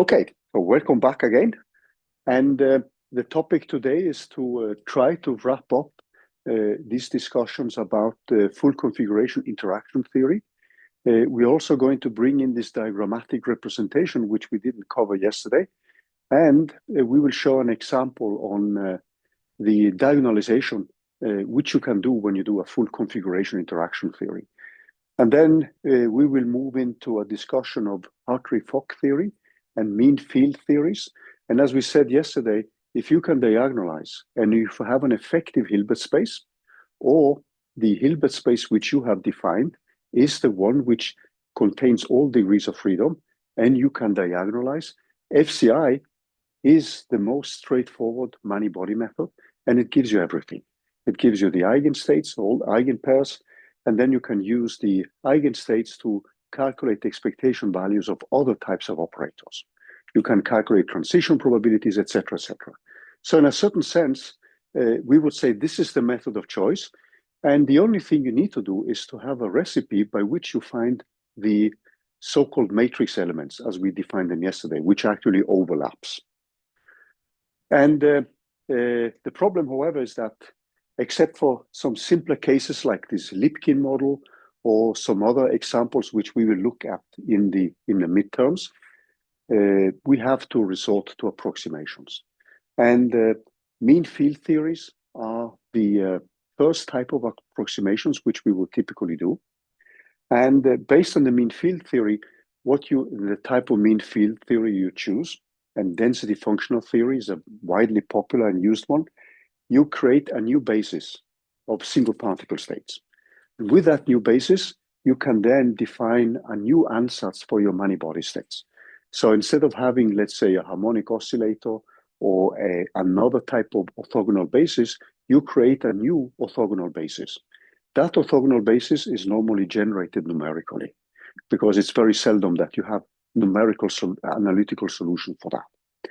Okay, so welcome back again. And the topic today is to try to wrap up these discussions about full configuration interaction theory. We're also going to bring in this diagrammatic representation, which we didn't cover yesterday. And we will show an example on the diagonalization, which you can do when you do a full configuration interaction theory. And then we will move into a discussion of Hartree-Fock theory and mean field theories. And as we said yesterday, if you can diagonalize and if you have an effective Hilbert space, or the Hilbert space which you have defined is the one which contains all degrees of freedom, and you can diagonalize, FCI is the most straightforward many-body method, and it gives you everything. It gives you the eigenstates, all eigenpairs, and then you can use the eigenstates to calculate the expectation values of other types of operators. You can calculate transition probabilities, etc., etc. So in a certain sense, we would say this is the method of choice. And the only thing you need to do is to have a recipe by which you find the so-called matrix elements, as we defined them yesterday, which actually overlaps. And the problem, however, is that except for some simpler cases like this Lipkin model or some other examples which we will look at in the midterms, we have to resort to approximations. And mean field theories are the first type of approximations which we will typically do. And based on the mean field theory, the type of mean field theory you choose, and density functional theory is a widely popular and used one, you create a new basis of single particle states. With that new basis, you can then define a new ansatz for your many-body states. So instead of having, let's say, a harmonic oscillator or another type of orthogonal basis, you create a new orthogonal basis. That orthogonal basis is normally generated numerically, because it's very seldom that you have numerical analytical solution for that.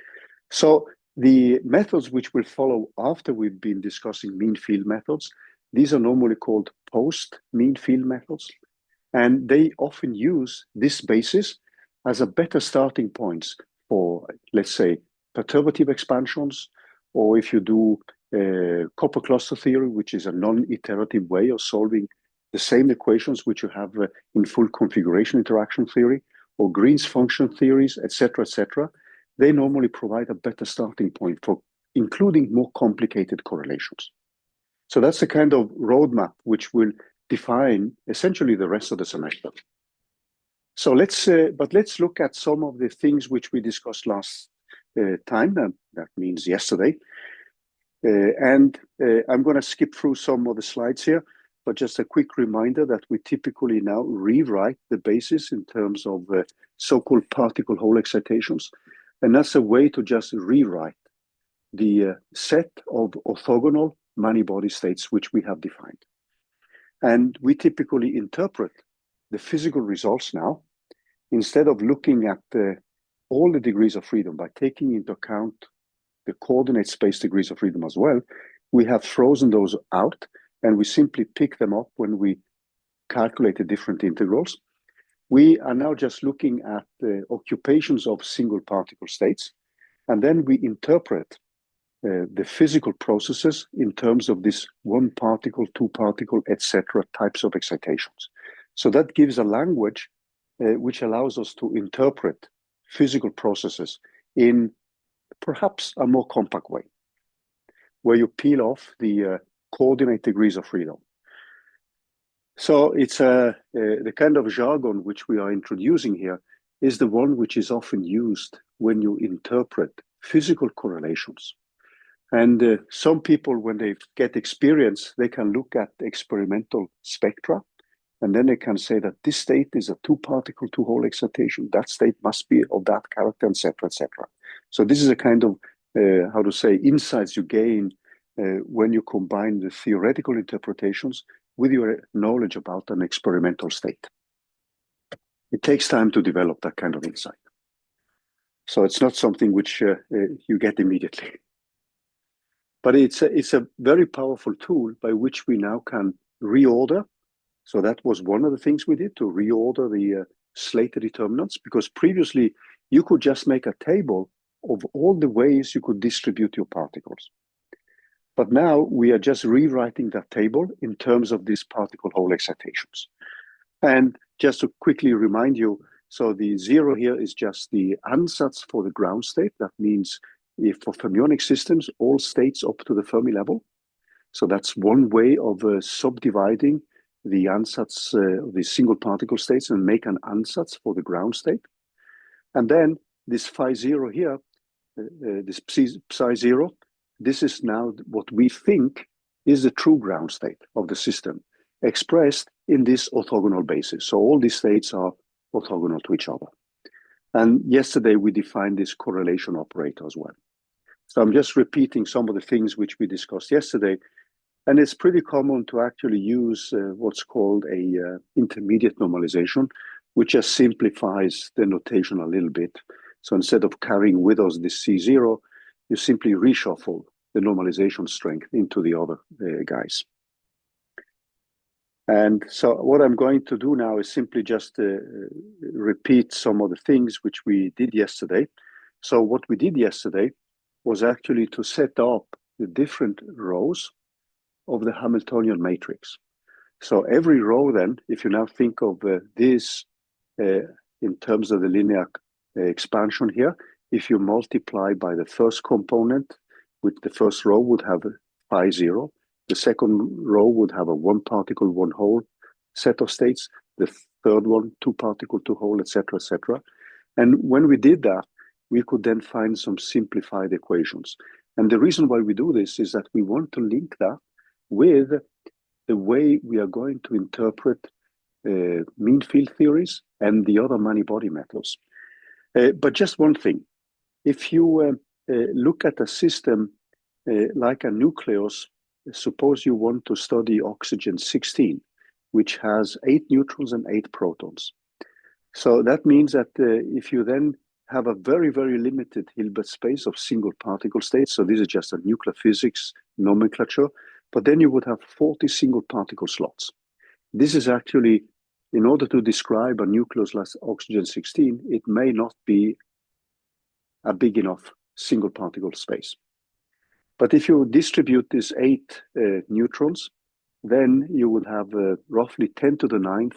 So the methods which will follow after we've been discussing mean field methods, these are normally called post-mean field methods. And they often use this basis as a better starting point for, let's say, perturbative expansions, or if you do copper cluster theory, which is a non-iterative way of solving the same equations which you have in full configuration interaction theory, or Green's function theories, etc., etc. They normally provide a better starting point for including more complicated correlations. So that's the kind of roadmap which will define essentially the rest of the semester. So let's look at some of the things which we discussed last time, that means yesterday. And I'm going to skip through some of the slides here, but just a quick reminder that we typically now rewrite the basis in terms of so-called particle hole excitations. And that's a way to just rewrite the set of orthogonal many-body states which we have defined. And we typically interpret the physical results now, instead of looking at all the degrees of freedom by taking into account the coordinate space degrees of freedom as well. We have frozen those out, and we simply pick them up when we calculate the different integrals. We are now just looking at the occupations of single particle states, and then we interpret the physical processes in terms of this one particle, two particle, etc. types of excitations. So that gives a language which allows us to interpret physical processes in perhaps a more compact way, where you peel off the coordinate degrees of freedom. So it's the kind of jargon which we are introducing here is the one which is often used when you interpret physical correlations. And some people, when they get experience, they can look at experimental spectra, and then they can say that this state is a two-particle, two-hole excitation. That state must be of that character, etc., etc. So this is a kind of, insights you gain when you combine the theoretical interpretations with your knowledge about an experimental state. It takes time to develop that kind of insight. So it's not something which you get immediately. But it's a very powerful tool by which we now can reorder. So that was one of the things we did, to reorder Slater determinants, because previously you could just make a table of all the ways you could distribute your particles. But now we are just rewriting that table in terms of these particle hole excitations. And just to quickly remind you, so the 0 here is just the ansatz for the ground state. That means if for fermionic systems, all states up to the Fermi level. So that's one way of subdividing the ansatz, the single particle states, and make an ansatz for the ground state. And then this phi 0 here, this psi 0, this is now what we think is the true ground state of the system, expressed in this orthogonal basis. So all these states are orthogonal to each other. And yesterday we defined this correlation operator as well. So I'm just repeating some of the things which we discussed yesterday. And it's pretty common to actually use what's called a intermediate normalization, which just simplifies the notation a little bit. So instead of carrying with us this C0, you simply reshuffle the normalization strength into the other guys. And so what I'm going to do now is simply just repeat some of the things which we did yesterday. So what we did yesterday was actually to set up the different rows of the Hamiltonian matrix. So every row then, if you now think of this in terms of the linear expansion here, if you multiply by the first component, with the first row would have phi 0, the second row would have a 1 particle, 1 hole set of states, the third one, 2 particle, 2 hole, etc., etc. And when we did that, we could then find some simplified equations. And the reason why we do this is that we want to link that with the way we are going to interpret mean field theories and the other many-body methods. But just one thing, if you look at a system like a nucleus, suppose you want to study oxygen-16, which has 8 neutrons and 8 protons. So that means that if you then have a very, very limited Hilbert space of single particle states, so this is just a nuclear physics nomenclature, but then you would have 40 single particle slots. This is actually, in order to describe a nucleus like oxygen-16, it may not be a big enough single particle space. But if you distribute these 8 neutrons, then you would have roughly 10 to the 9th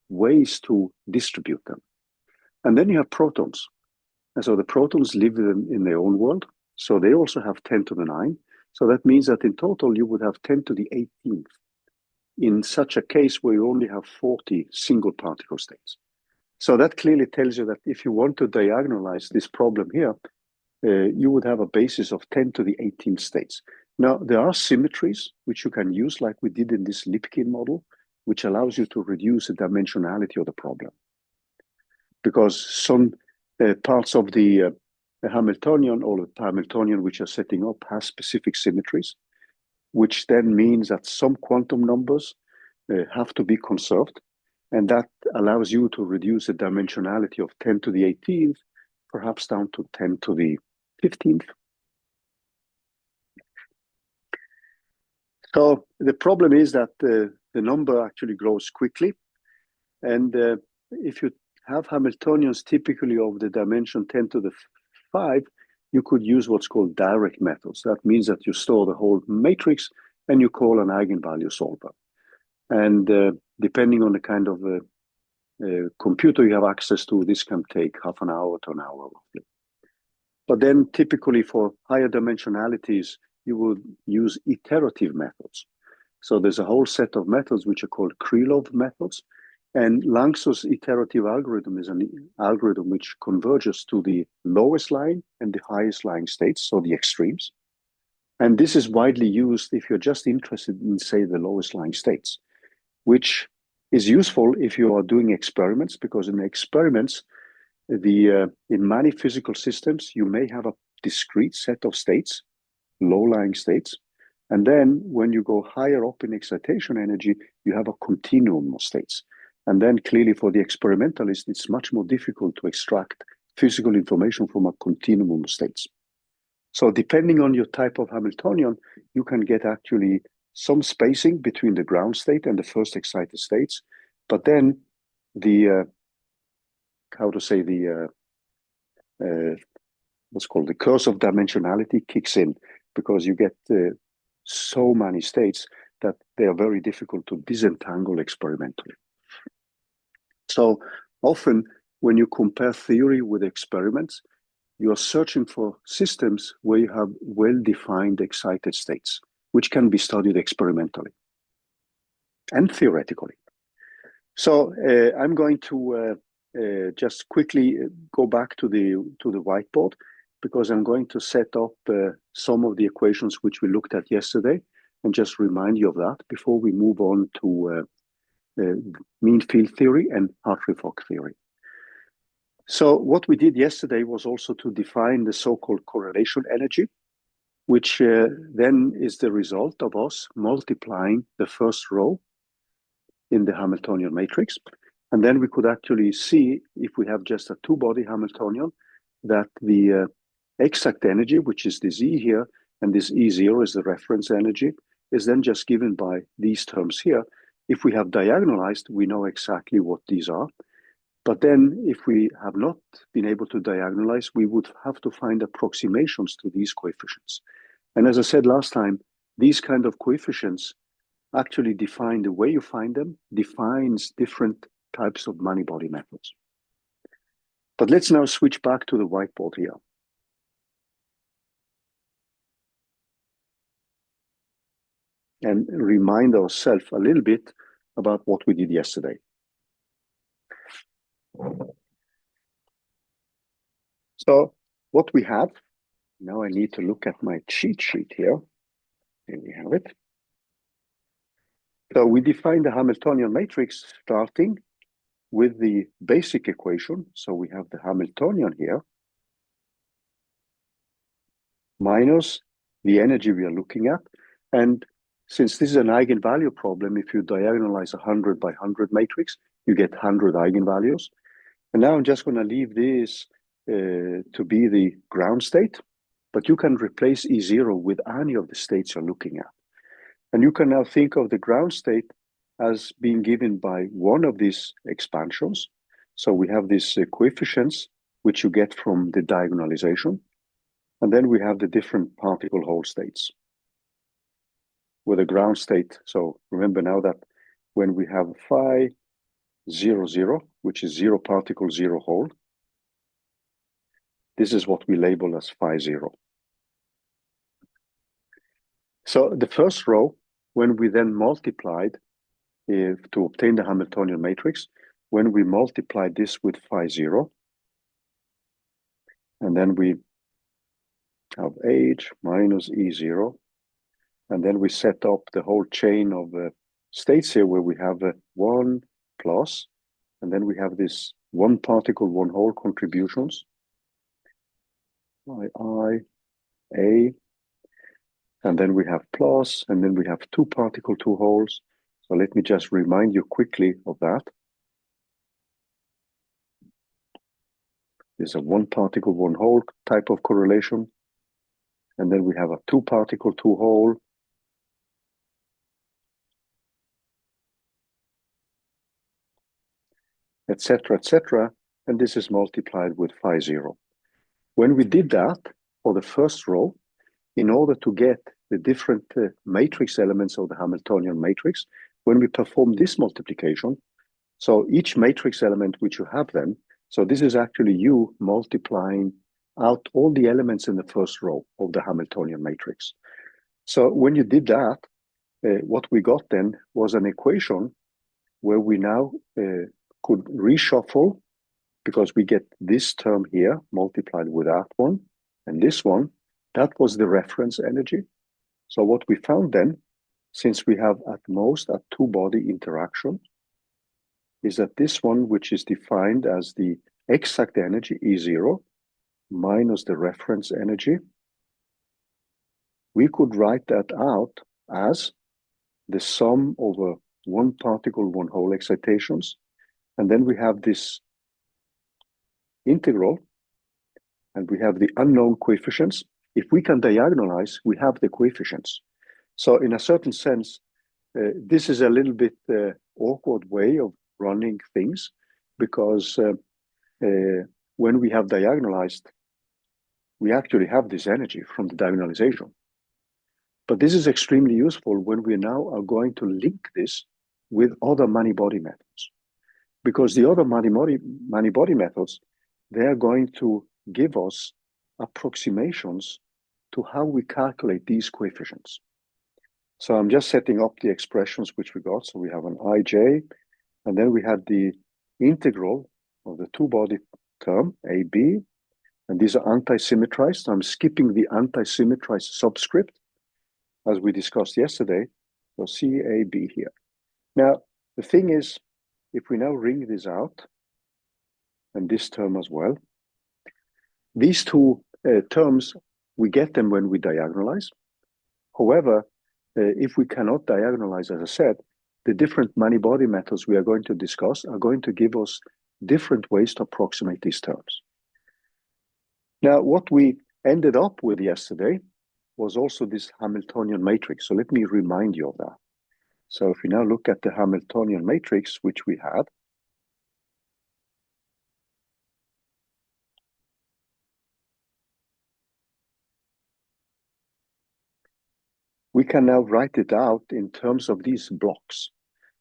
ways to distribute them. And then you have protons. And so the protons live in their own world. So they also have 10 to the 9. So that means that in total, you would have 10 to the 18th in such a case where you only have 40 single particle states. So that clearly tells you that if you want to diagonalize this problem here, you would have a basis of 10 to the 18th states. Now, there are symmetries which you can use like we did in this Lipkin model, which allows you to reduce the dimensionality of the problem. Because some parts of the Hamiltonian or the Hamiltonian which are setting up has specific symmetries, which then means that some quantum numbers have to be conserved. And that allows you to reduce the dimensionality of 10 to the 18th, perhaps down to 10 to the 15th. So the problem is that the number actually grows quickly. And if you have Hamiltonians typically of the dimension 10 to the 5, you could use what's called direct methods. That means that you store the whole matrix and you call an eigenvalue solver. And depending on the kind of computer you have access to, this can take half an hour to an hour roughly. But then typically for higher dimensionalities, you would use iterative methods. So there's a whole set of methods which are called Krylov methods. And Langso's iterative algorithm is an algorithm which converges to the lowest lying and the highest lying states, so the extremes. And this is widely used if you're just interested in, say, the lowest lying states, which is useful if you are doing experiments, because in experiments, in many physical systems, you may have a discrete set of states, low-lying states, and then when you go higher up in excitation energy, you have a continuum of states. And then clearly for the experimentalist, it's much more difficult to extract physical information from a continuum of states. So depending on your type of Hamiltonian, you can get actually some spacing between the ground state and the first excited states, but then the how to say, the what's called the curse of dimensionality kicks in, because you get so many states that they are very difficult to disentangle experimentally. So often when you compare theory with experiments, you are searching for systems where you have well-defined excited states, which can be studied experimentally and theoretically. So I'm going to just quickly go back to the whiteboard, because I'm going to set up some of the equations which we looked at yesterday, and just remind you of that before we move on to mean field theory and Hartree-Fock theory. So what we did yesterday was also to define the so-called correlation energy, which then is the result of us multiplying the first row in the Hamiltonian matrix. And then we could actually see, if we have just a two-body Hamiltonian, that the exact energy, which is this E here, and this E0 is the reference energy, is then just given by these terms here. If we have diagonalized, we know exactly what these are. But then if we have not been able to diagonalize, we would have to find approximations to these coefficients. And as I said last time, these kind of coefficients actually define the way you find them, defines different types of many-body methods. But let's now switch back to the whiteboard here. And remind ourselves a little bit about what we did yesterday. So what we have, now I need to look at my cheat sheet here. Here we have it. So we define the Hamiltonian matrix starting with the basic equation. So we have the Hamiltonian here minus the energy we are looking at. And since this is an eigenvalue problem, if you diagonalize a 100 by 100 matrix, you get 100 eigenvalues. And now I'm just going to leave this to be the ground state, but you can replace E0 with any of the states you're looking at. And you can now think of the ground state as being given by one of these expansions. So we have these coefficients, which you get from the diagonalization. And then we have the different particle hole states with a ground state. So remember now that when we have phi 0, 0, which is 0 particle, 0 hole, this is what we label as phi 0. So the first row, when we then multiplied to obtain the Hamiltonian matrix, when we multiplied this with phi 0, and then we have H minus E0, and then we set up the whole chain of states here where we have 1 plus, and then we have this one particle, one hole contributions, I, A, and then we have plus, and then we have 2 particle, 2 holes. So let me just remind you quickly of that. There's a 1 particle, 1 hole type of correlation. And then we have a 2 particle, 2 hole. Etc., etc. And this is multiplied with phi 0. When we did that for the first row, in order to get the different matrix elements of the Hamiltonian matrix, when we perform this multiplication, so each matrix element which you have then, so this is actually you multiplying out all the elements in the first row of the Hamiltonian matrix. So when you did that, what we got then was an equation where we now could reshuffle, because we get this term here multiplied with that one, and this one, that was the reference energy. So what we found then, since we have at most a two-body interaction, is that this one, which is defined as the exact energy, E0, minus the reference energy, we could write that out as the sum over 1 particle, 1 hole excitations. And then we have this integral, and we have the unknown coefficients. If we can diagonalize, we have the coefficients. So in a certain sense, this is a little bit awkward way of running things, because when we have diagonalized, we actually have this energy from the diagonalization. But this is extremely useful when we now are going to link this with other many-body methods. Because the other many-body methods, they are going to give us approximations to how we calculate these coefficients. So I'm just setting up the expressions which we got. So we have an ij, and then we had the integral of the two-body term, AB, and these are anti-symmetrized. I'm skipping the anti-symmetrized subscript, as we discussed yesterday. So CAB here. Now, the thing is, if we now wring this out, and this term as well, these two terms, we get them when we diagonalize. However, if we cannot diagonalize, as I said, the different many-body methods we are going to discuss are going to give us different ways to approximate these terms. Now, what we ended up with yesterday was also this Hamiltonian matrix. So let me remind you of that. So if we now look at the Hamiltonian matrix, which we had, we can now write it out in terms of these blocks.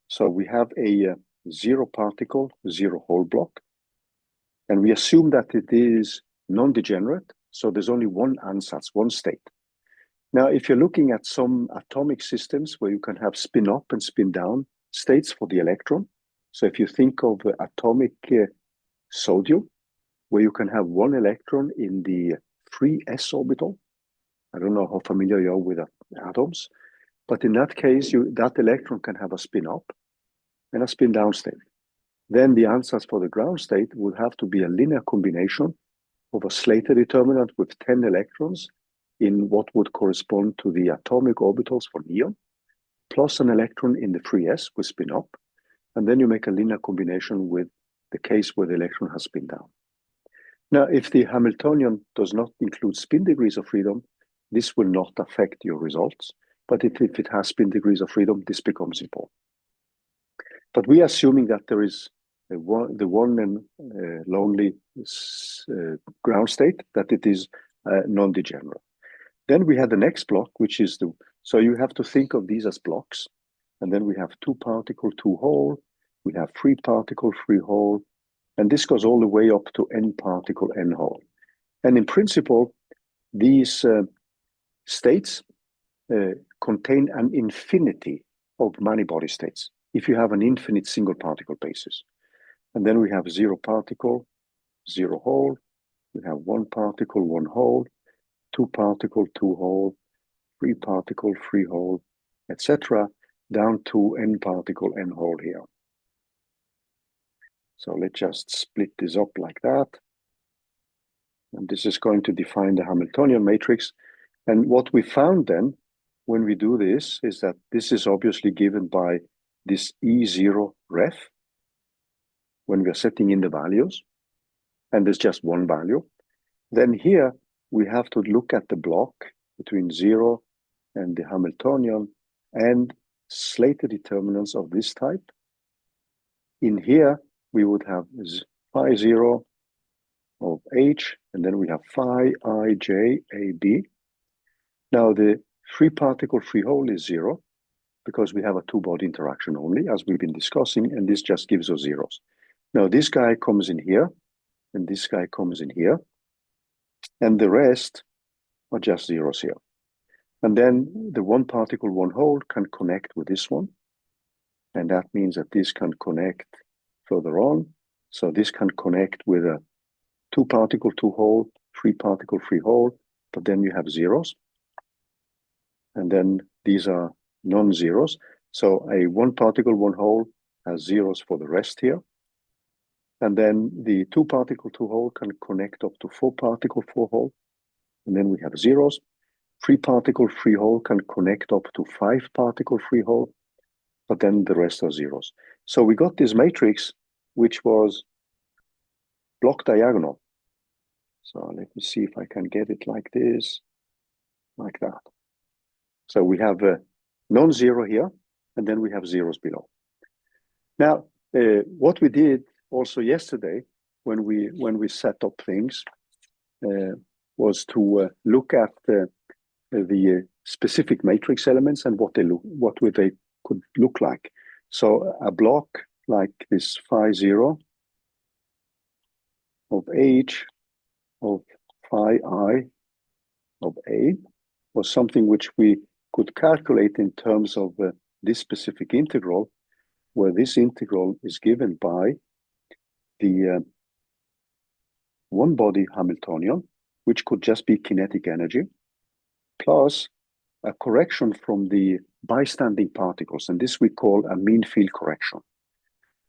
So we have a zero particle, zero hole block, and we assume that it is non-degenerate. So there's only one ansatz, one state. Now, if you're looking at some atomic systems where you can have spin up and spin down states for the electron. So if you think of atomic sodium, where you can have one electron in the free s orbital. I don't know how familiar you are with atoms, but in that case, that electron can have a spin up and a spin down state. Then the ansatz for the ground state would have to be a linear combination of a Slater determinant with 10 electrons in what would correspond to the atomic orbitals for neon, plus an electron in the free s with spin up, and then you make a linear combination with the case where the electron has spin down. Now, if the Hamiltonian does not include spin degrees of freedom, this will not affect your results. But if it has spin degrees of freedom, this becomes important. But we are assuming that there is the one and lonely ground state, that it is non-degenerate. Then we have the next block, which is so you have to think of these as blocks. And then we have two particle, two hole. We have three particle, three hole. And this goes all the way up to n particle, n hole. And in principle, these states contain an infinity of many-body states if you have an infinite single particle basis. And then we have zero particle, zero hole. We have one particle, one hole, two particle, two hole, three particle, three hole, etc., down to n particle, n hole here. So let's just split this up like that. And this is going to define the Hamiltonian matrix. And what we found then, when we do this, is that this is obviously given by this E0 ref, when we're setting in the values, and there's just one value. Then here, we have to look at the block between 0 and the Hamiltonian and Slater determinants of this type. In here, we would have phi 0 of H, and then we have phi ij AB. Now, the free particle free hole is 0 because we have a two-body interaction only, as we've been discussing, and this just gives us zeros. Now, this guy comes in here, and this guy comes in here, and the rest are just zeros here. And then the one particle, one hole can connect with this one, and that means that this can connect further on. So this can connect with a two particle, two hole, three particle, three hole, but then you have zeros. And then these are non-zeros. So a one particle, one hole has zeros for the rest here. And then the two particle, two hole can connect up to four particle, four hole. And then we have zeros. Three particle, three hole can connect up to five particle, three hole, but then the rest are zeros. So we got this matrix, which was block diagonal. So let me see if I can get it like this, like that. So we have a non-zero here, and then we have zeros below. Now, what we did also yesterday when we set up things was to look at the specific matrix elements and what they could look like. So a block like this phi 0 of h of phi I of A was something which we could calculate in terms of this specific integral, where this integral is given by the one-body Hamiltonian, which could just be kinetic energy, plus a correction from the bystanding particles, and this we call a mean field correction.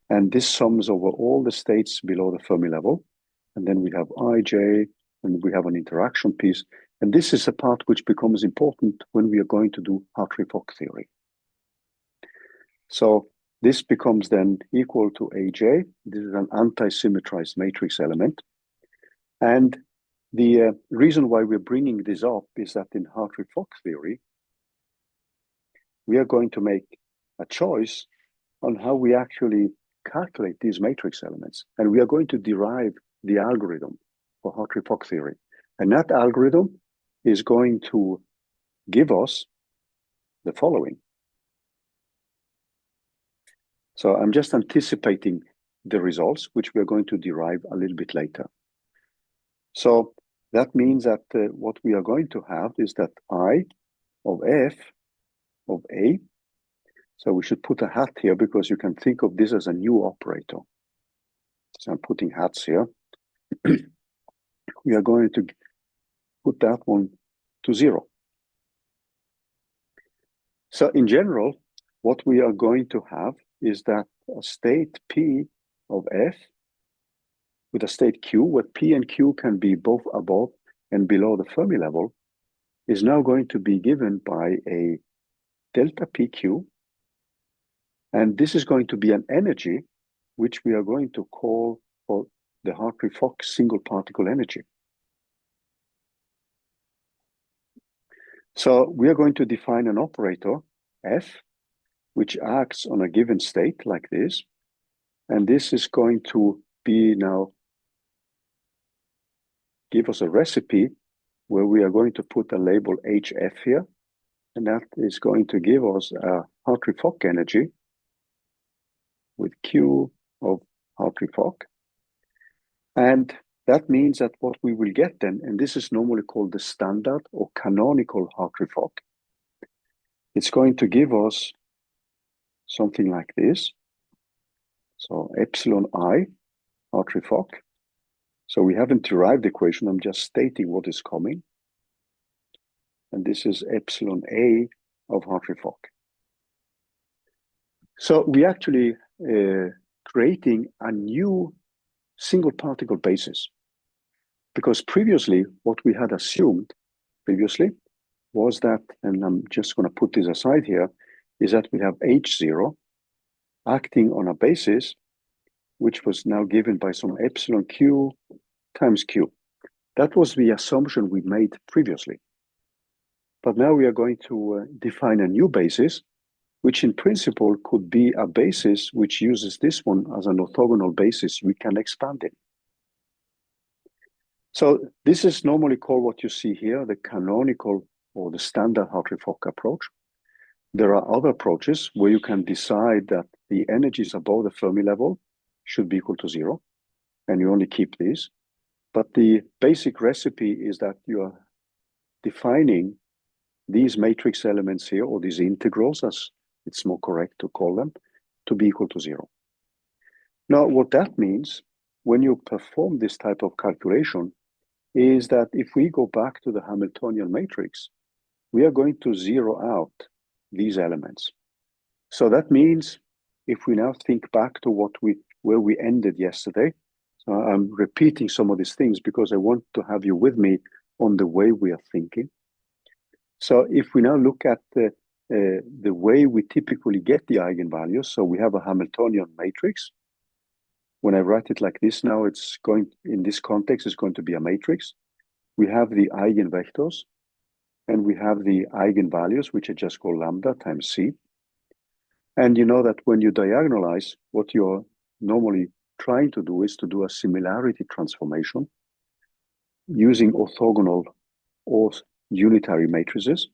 And this sums over all the states below the Fermi level, and then we have Ij, and we have an interaction piece, and this is a part which becomes important when we are going to do Hartree-Fock theory. So this becomes then equal to Aj. This is an anti-symmetrized matrix element. And the reason why we're bringing this up is that in Hartree-Fock theory, we are going to make a choice on how we actually calculate these matrix elements. And we are going to derive the algorithm for Hartree-Fock theory. And that algorithm is going to give us the following. So I'm just anticipating the results, which we're going to derive a little bit later. So that means that what we are going to have is that I of f of A, so we should put a hat here because you can think of this as a new operator. So I'm putting hats here. We are going to put that one to 0. So in general, what we are going to have is that a state P of F with a state Q, where P and Q can be both above and below the Fermi level, is now going to be given by a delta PQ. And this is going to be an energy which we are going to call for the Hartree-Fock single particle energy. So we are going to define an operator, F, which acts on a given state like this. And this is going to be now give us a recipe where we are going to put a label HF here. And that is going to give us a Hartree-Fock energy with Q of Hartree-Fock. And that means that what we will get then, and this is normally called the standard or canonical Hartree-Fock, it's going to give us something like this. So epsilon I Hartree-Fock. So we haven't derived the equation, I'm just stating what is coming. And this is epsilon A of Hartree-Fock. So we actually creating a new single particle basis. Because previously, what we had assumed previously was that, and I'm just going to put this aside here, is that we have H0 acting on a basis which was now given by some epsilon Q times Q. That was the assumption we made previously. But now we are going to define a new basis, which in principle could be a basis which uses this one as an orthogonal basis we can expand it. So this is normally called what you see here, the canonical or the standard Hartree-Fock approach. There are other approaches where you can decide that the energies above the Fermi level should be equal to 0, and you only keep these. But the basic recipe is that you are defining these matrix elements here, or these integrals, as it's more correct to call them, to be equal to 0. Now, what that means when you perform this type of calculation is that if we go back to the Hamiltonian matrix, we are going to zero out these elements. So that means if we now think back to where we ended yesterday, so I'm repeating some of these things because I want to have you with me on the way we are thinking. So if we now look at the way we typically get the eigenvalues, so we have a Hamiltonian matrix. When I write it like this now, it's going, in this context, it's going to be a matrix. We have the eigenvectors, and we have the eigenvalues, which I just call lambda times c. And you know that when you diagonalize, what you're normally trying to do is to do a similarity transformation using orthogonal or unitary matrices.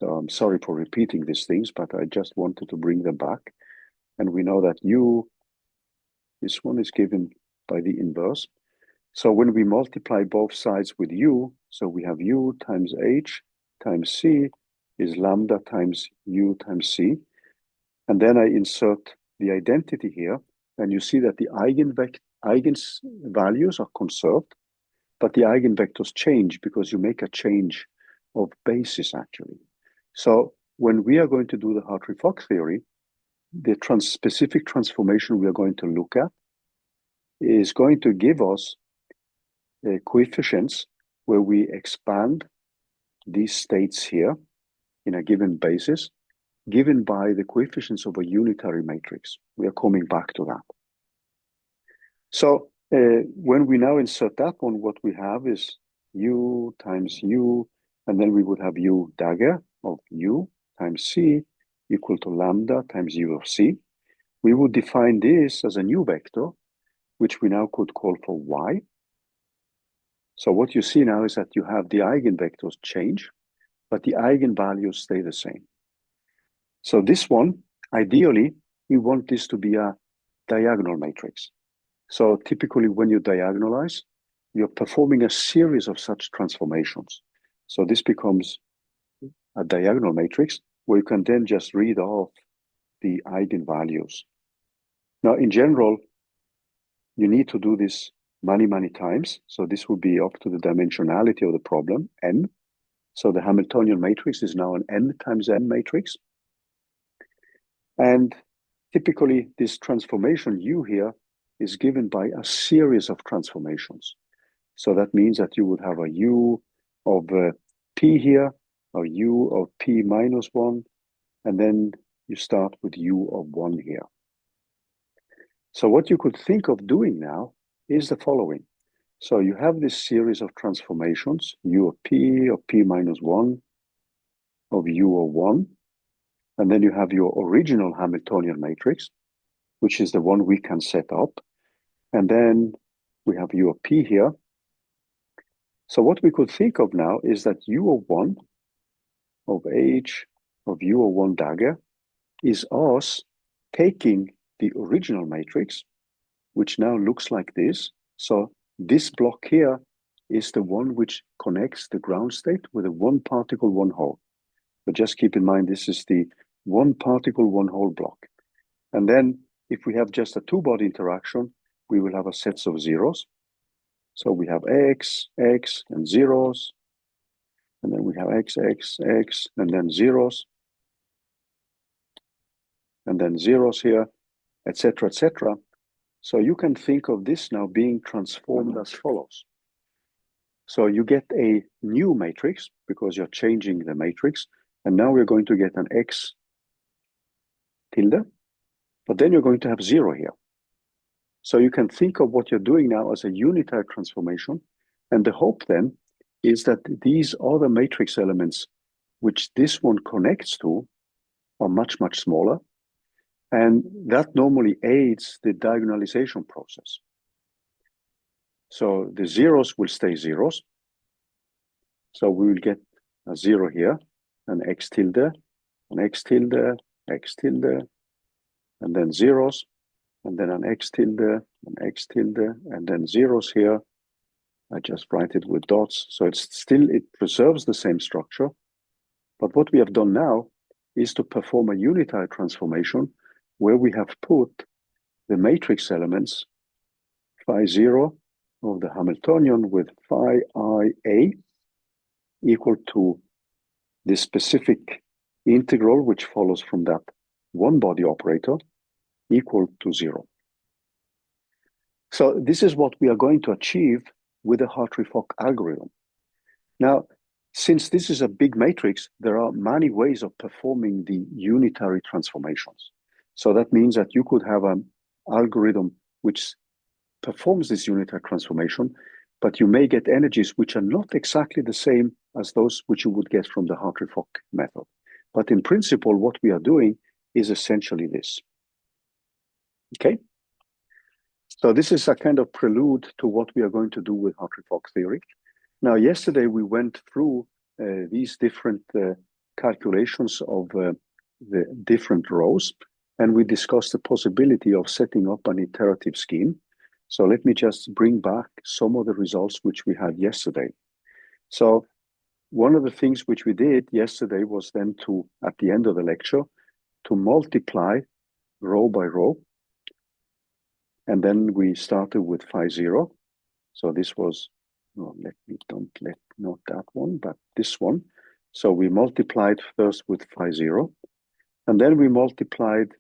So I'm sorry for repeating these things, but I just wanted to bring them back. And we know that U, this one is given by the inverse. So when we multiply both sides with U, so we have U times H times C is lambda times U times C. And then I insert the identity here, and you see that the eigenvalues are conserved, but the eigenvectors change because you make a change of basis actually. So when we are going to do the Hartree-Fock theory, the specific transformation we are going to look at is going to give us coefficients where we expand these states here in a given basis, given by the coefficients of a unitary matrix. We are coming back to that. So when we now insert that one, what we have is U times U, and then we would have U dagger of U times C equal to lambda times U of C. We would define this as a new vector, which we now could call for Y. So what you see now is that you have the eigenvectors change, but the eigenvalues stay the same. So this one, ideally, we want this to be a diagonal matrix. So typically when you diagonalize, you're performing a series of such transformations. So this becomes a diagonal matrix where you can then just read off the eigenvalues. Now, in general, you need to do this many, many times. So this would be up to the dimensionality of the problem, n. So the Hamiltonian matrix is now an n times n matrix. And typically this transformation U here is given by a series of transformations. So that means that you would have a U of P here, a U of P minus 1, and then you start with U of 1 here. So what you could think of doing now is the following. So you have this series of transformations, U of P minus 1, of U of 1, and then you have your original Hamiltonian matrix, which is the one we can set up. And then we have U of P here. So what we could think of now is that U of 1 of H of U of 1 dagger is us taking the original matrix, which now looks like this. So this block here is the one which connects the ground state with a one particle, one hole. But just keep in mind, this is the one particle, one hole block. And then if we have just a two-body interaction, we will have a set of zeros. So we have X, X, and zeros. And then we have X, X, X, and then zeros. And then zeros here, etc., etc. So you can think of this now being transformed as follows. So you get a new matrix because you're changing the matrix. And now we're going to get an X tilde, but then you're going to have 0 here. So you can think of what you're doing now as a unitary transformation. And the hope then is that these other matrix elements, which this one connects to, are much, much smaller. And that normally aids the diagonalization process. So the zeros will stay zeros. So we will get a 0 here, an X tilde, an X tilde, X tilde, and then zeros, and then an X tilde, an X tilde, and then zeros here. I just write it with dots. So it preserves the same structure. But what we have done now is to perform a unitary transformation where we have put the matrix elements phi 0 of the Hamiltonian with phi IA equal to the specific integral which follows from that one body operator equal to 0. So this is what we are going to achieve with the Hartree-Fock algorithm. Now, since this is a big matrix, there are many ways of performing the unitary transformations. So that means that you could have an algorithm which performs this unitary transformation, but you may get energies which are not exactly the same as those which you would get from the Hartree-Fock method. But in principle, what we are doing is essentially this. Okay, So this is a kind of prelude to what we are going to do with Hartree-Fock theory. Now, yesterday we went through these different calculations of the different rows, and we discussed the possibility of setting up an iterative scheme. So let me just bring back some of the results which we had yesterday. So one of the things which we did yesterday was then to, at the end of the lecture, to multiply row by row. And then we started with phi 0. So this was, no, not that one, but this one. So we multiplied first with phi 0. And then we multiplied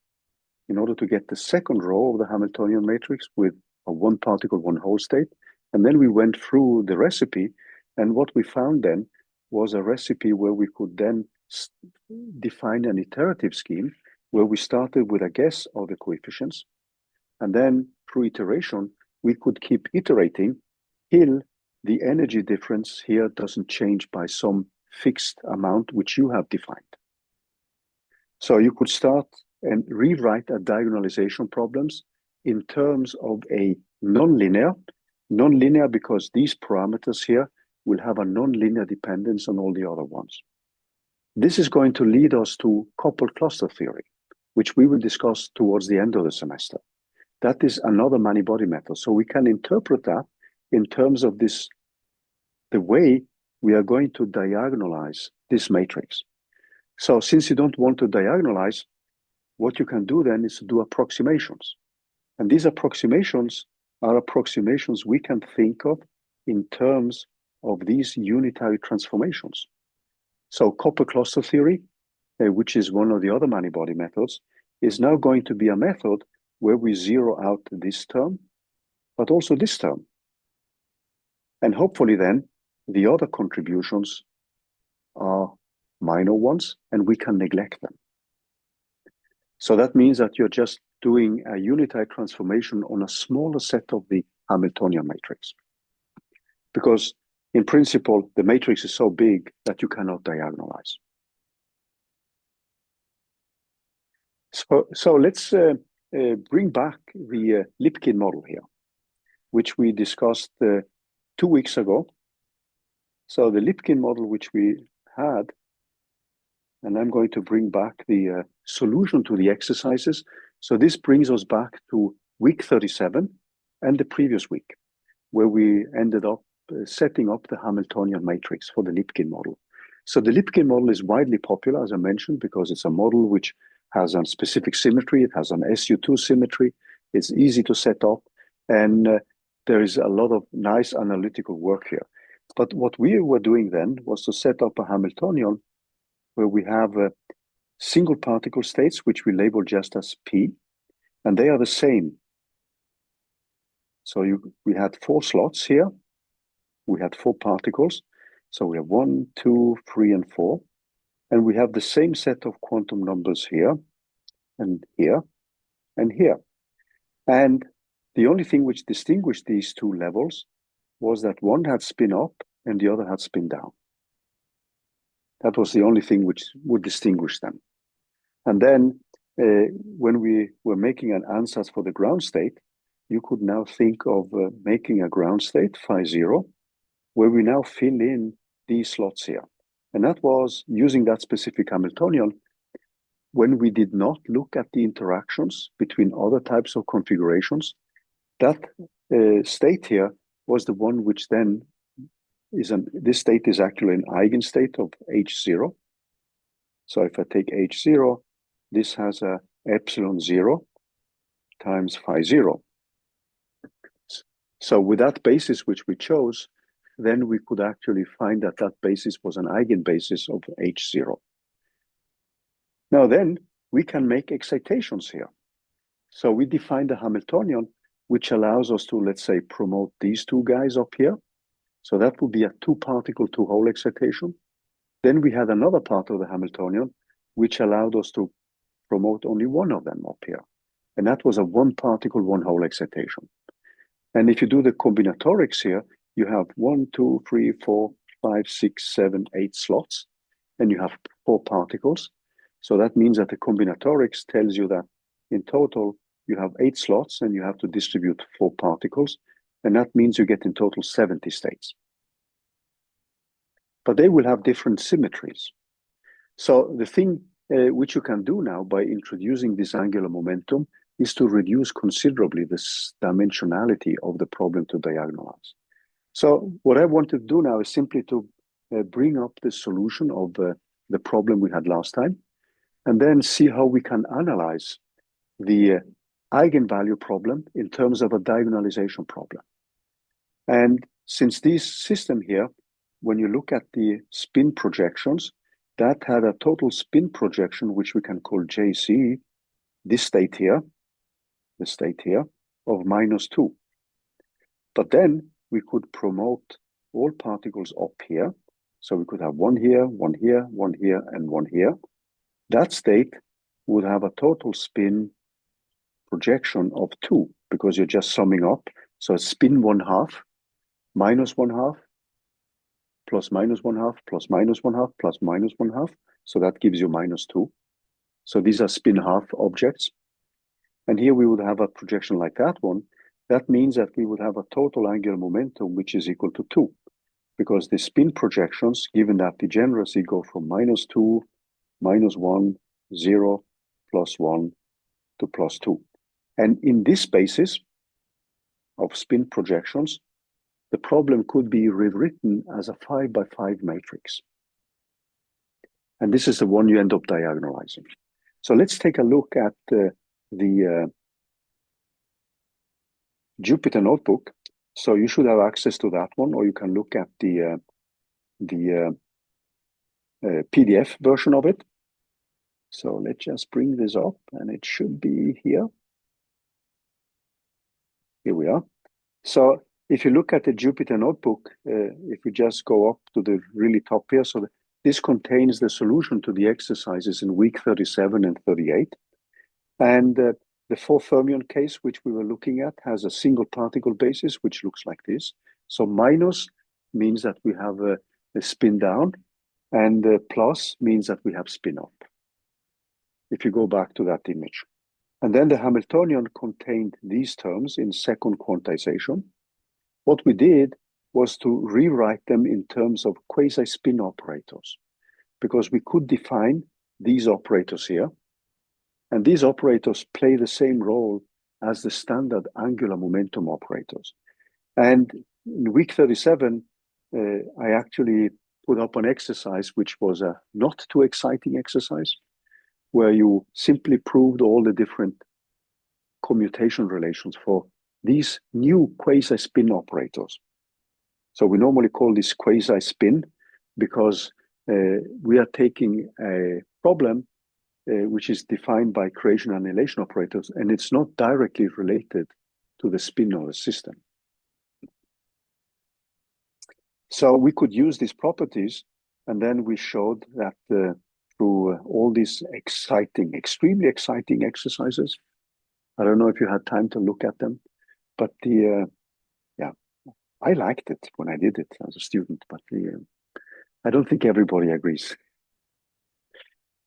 in order to get the second row of the Hamiltonian matrix with a one particle, one whole state. And then we went through the recipe. And what we found then was a recipe where we could then define an iterative scheme where we started with a guess of the coefficients. And then through iteration, we could keep iterating till the energy difference here doesn't change by some fixed amount which you have defined. So you could start and rewrite a diagonalization problems in terms of a nonlinear because these parameters here will have a nonlinear dependence on all the other ones. This is going to lead us to coupled cluster theory, which we will discuss towards the end of the semester. That is another many-body method. So we can interpret that in terms of this, the way we are going to diagonalize this matrix. So since you don't want to diagonalize, what you can do then is to do approximations. And these approximations are approximations we can think of in terms of these unitary transformations. So coupled cluster theory, which is one of the other many-body methods, is now going to be a method where we zero out this term, but also this term. And hopefully then, the other contributions are minor ones, and we can neglect them. So that means that you're just doing a unitary transformation on a smaller set of the Hamiltonian matrix. Because in principle, the matrix is so big that you cannot diagonalize. So let's bring back the Lipkin model here, which we discussed 2 weeks ago. So the Lipkin model which we had, and I'm going to bring back the solution to the exercises. So this brings us back to week 37 and the previous week, where we ended up setting up the Hamiltonian matrix for the Lipkin model. So the Lipkin model is widely popular, as I mentioned, because it's a model which has a specific symmetry. It has an SU2 symmetry. It's easy to set up. And there is a lot of nice analytical work here. But what we were doing then was to set up a Hamiltonian where we have single particle states, which we label just as P, and they are the same. So we had 4 slots here. We had 4 particles. So we have 1, 2, 3, and 4. And we have the same set of quantum numbers here, and here, and here. And the only thing which distinguished these 2 levels was that one had spin up and the other had spin down. That was the only thing which would distinguish them. And then when we were making an ansatz for the ground state, you could now think of making a ground state, phi 0, where we now fill in these slots here. And that was using that specific Hamiltonian when we did not look at the interactions between other types of configurations. That state here was the one which then this state is actually an eigenstate of H0. So if I take H0, this has a epsilon 0 times phi 0. So with that basis which we chose, then we could actually find that that basis was an eigenbasis of H0. Now then, we can make excitations here. So we defined a Hamiltonian, which allows us to, let's say, promote these 2 guys up here. So that would be a 2-particle, 2-hole excitation. Then we had another part of the Hamiltonian, which allowed us to promote only one of them up here. And that was a 1-particle, 1-hole excitation. And if you do the combinatorics here, you have 1, 2, 3, 4, 5, 6, 7, 8 slots, and you have 4 particles. So that means that the combinatorics tells you that in total, you have 8 slots and you have to distribute 4 particles. And that means you get in total 70 states. But they will have different symmetries. So the thing which you can do now by introducing this angular momentum is to reduce considerably this dimensionality of the problem to diagonalize. So what I want to do now is simply to bring up the solution of the problem we had last time, and then see how we can analyze the eigenvalue problem in terms of a diagonalization problem. And since this system here, when you look at the spin projections, that had a total spin projection, which we can call JC, this state here, the state here, of -2. But then we could promote all particles up here. So we could have one here, one here, one here, and one here. That state would have a total spin projection of 2, because you're just summing up. So spin 1/2, minus 1/2, plus minus 1/2, plus minus 1/2, plus minus 1/2. So that gives you -2. So these are spin half objects. And here we would have a projection like that one. That means that we would have a total angular momentum which is equal to 2, because the spin projections, given that degeneracy, go from -2, -1, 0, +1 to +2. And in this basis of spin projections, the problem could be rewritten as a 5x5 matrix. And this is the one you end up diagonalizing. So let's take a look at the Jupyter notebook. So you should have access to that one, or you can look at the PDF version of it. So let's just bring this up, and it should be here. Here we are. So if you look at the Jupyter notebook, if we just go up to the really top here, so this contains the solution to the exercises in week 37 and 38. And the 4 fermion case, which we were looking at, has a single particle basis, which looks like this. So minus means that we have a spin down, and plus means that we have spin up, if you go back to that image. And then the Hamiltonian contained these terms in second quantization. What we did was to rewrite them in terms of quasi-spin operators, because we could define these operators here. And these operators play the same role as the standard angular momentum operators. And in week 37, I actually put up an exercise which was a not too exciting exercise, where you simply proved all the different commutation relations for these new quasi-spin operators. So we normally call this quasi-spin because we are taking a problem which is defined by creation annihilation operators, and it's not directly related to the spin of the system. So we could use these properties, and then we showed that through all these exciting, extremely exciting exercises. I don't know if you had time to look at them, but I liked it when I did it as a student, but I don't think everybody agrees.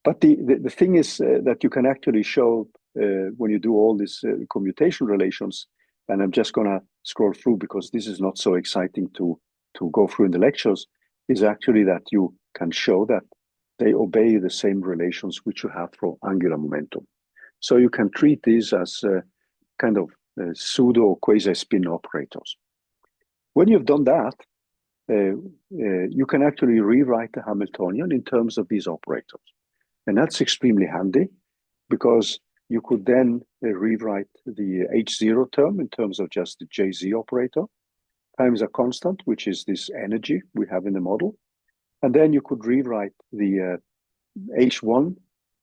But the thing is that you can actually show when you do all these commutation relations, and I'm just going to scroll through because this is not so exciting to go through in the lectures, is actually that you can show that they obey the same relations which you have for angular momentum. So you can treat these as kind of pseudo quasi-spin operators. When you've done that, you can actually rewrite the Hamiltonian in terms of these operators. And that's extremely handy, because you could then rewrite the H0 term in terms of just the JZ operator times a constant, which is this energy we have in the model. And then you could rewrite the H1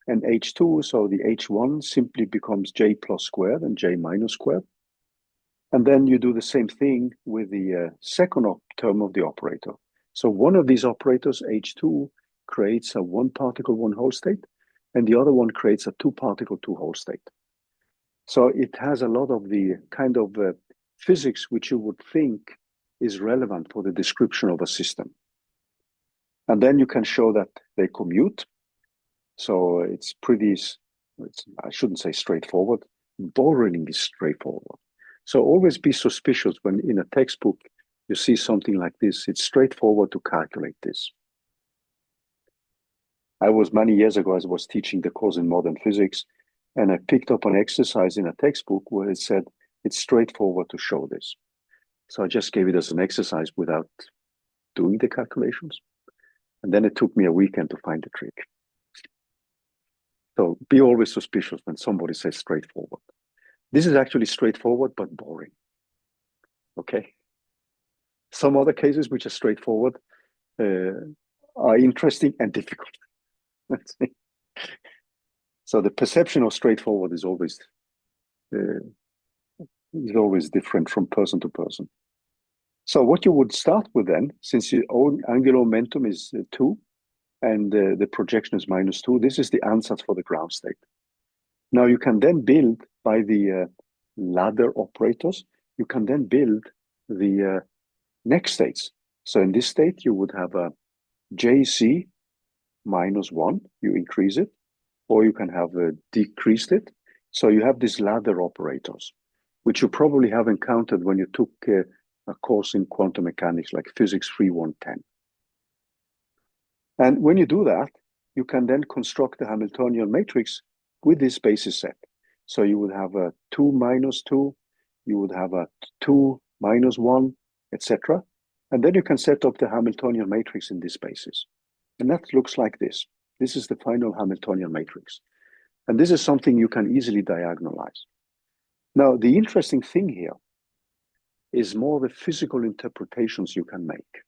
and H2. So the H1 simply becomes J plus squared and J minus squared. And then you do the same thing with the second term of the operator. So one of these operators, H2, creates a 1 particle 1 hole state, and the other one creates a 2 particle 2 hole state. So it has a lot of the kind of physics which you would think is relevant for the description of a system. And then you can show that they commute. So it's pretty, I shouldn't say straightforward, Boring is straightforward. So always be suspicious when in a textbook you see something like this. It's straightforward to calculate this. I was many years ago, I was teaching the course in modern physics, and I picked up an exercise in a textbook where it said it's straightforward to show this. So I just gave it as an exercise without doing the calculations. And then it took me a weekend to find the trick. So be always suspicious when somebody says straightforward. This is actually straightforward, but boring. Okay. Some other cases which are straightforward are interesting and difficult. So the perception of straightforward is always different from person to person. So what you would start with then, since your own angular momentum is 2 and the projection is -2, this is the ansatz for the ground state. Now you can then build by the ladder operators, you can then build the next states. So in this state, you would have a JC -1, you increase it, or you can have decreased it. So you have these ladder operators, which you probably have encountered when you took a course in quantum mechanics like Physics 3.1.10. And when you do that, you can then construct the Hamiltonian matrix with this basis set. So you would have a 2 -2, you would have a 2 -1, etc. And then you can set up the Hamiltonian matrix in this basis. And that looks like this. This is the final Hamiltonian matrix. And this is something you can easily diagonalize. Now, the interesting thing here is more the physical interpretations you can make.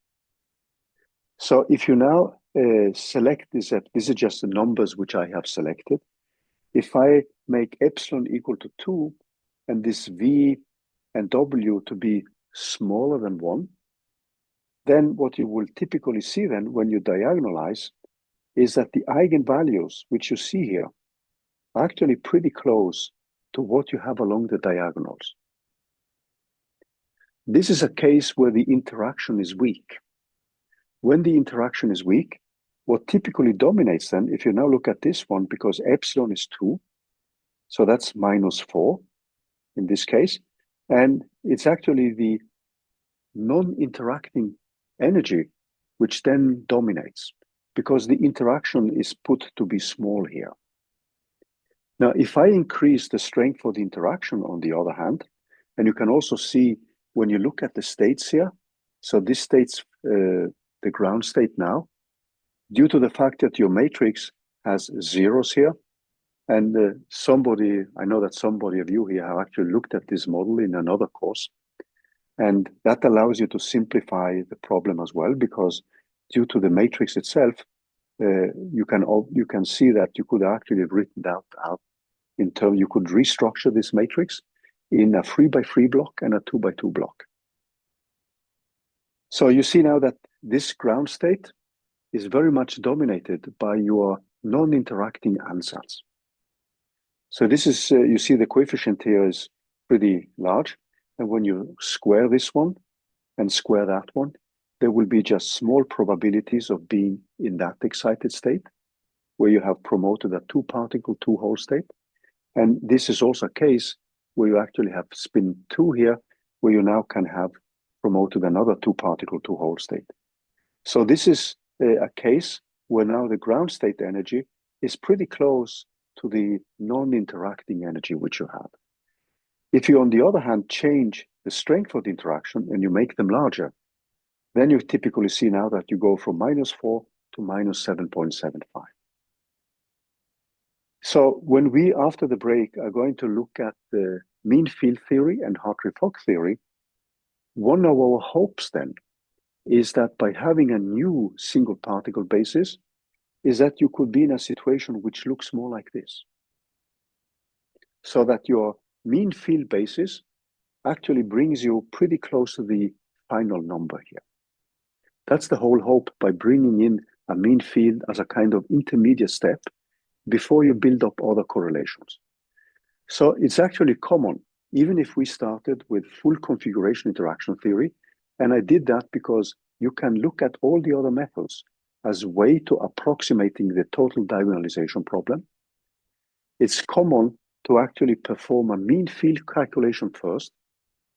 So if you now select this is just the numbers which I have selected. If I make epsilon equal to 2 and this V and W to be smaller than 1, then what you will typically see then when you diagonalize is that the eigenvalues which you see here are actually pretty close to what you have along the diagonals. This is a case where the interaction is weak. When the interaction is weak, what typically dominates then, if you now look at this one, because epsilon is 2, so that's -4 in this case, and it's actually the non-interacting energy which then dominates, because the interaction is put to be small here. Now, if I increase the strength of the interaction, on the other hand, and you can also see when you look at the states here, so this state's the ground state now, due to the fact that your matrix has zeros here, and I know that somebody of you here have actually looked at this model in another course, and that allows you to simplify the problem as well, because due to the matrix itself, you can see that you could actually have written that out in terms, you could restructure this matrix in a 3x3 block and a 2x2 block. So you see now that this ground state is very much dominated by your non-interacting ansatz. So this is, you see the coefficient here is pretty large. And when you square this one and square that one, there will be just small probabilities of being in that excited state, where you have promoted a 2-particle, 2-hole state. And this is also a case where you actually have spin 2 here, where you now can have promoted another 2-particle, 2-hole state. So this is a case where now the ground state energy is pretty close to the non-interacting energy which you have. If you, on the other hand, change the strength of the interaction and you make them larger, then you typically see now that you go from -4 to -7.75. So when we, after the break, are going to look at the mean field theory and Hartree-Fock theory, one of our hopes then is that by having a new single particle basis, is that you could be in a situation which looks more like this. So that your mean field basis actually brings you pretty close to the final number here. That's the whole hope, by bringing in a mean field as a kind of intermediate step before you build up other correlations. So it's actually common, even if we started with full configuration interaction theory, and I did that because you can look at all the other methods as a way to approximating the total diagonalization problem. It's common to actually perform a mean field calculation first,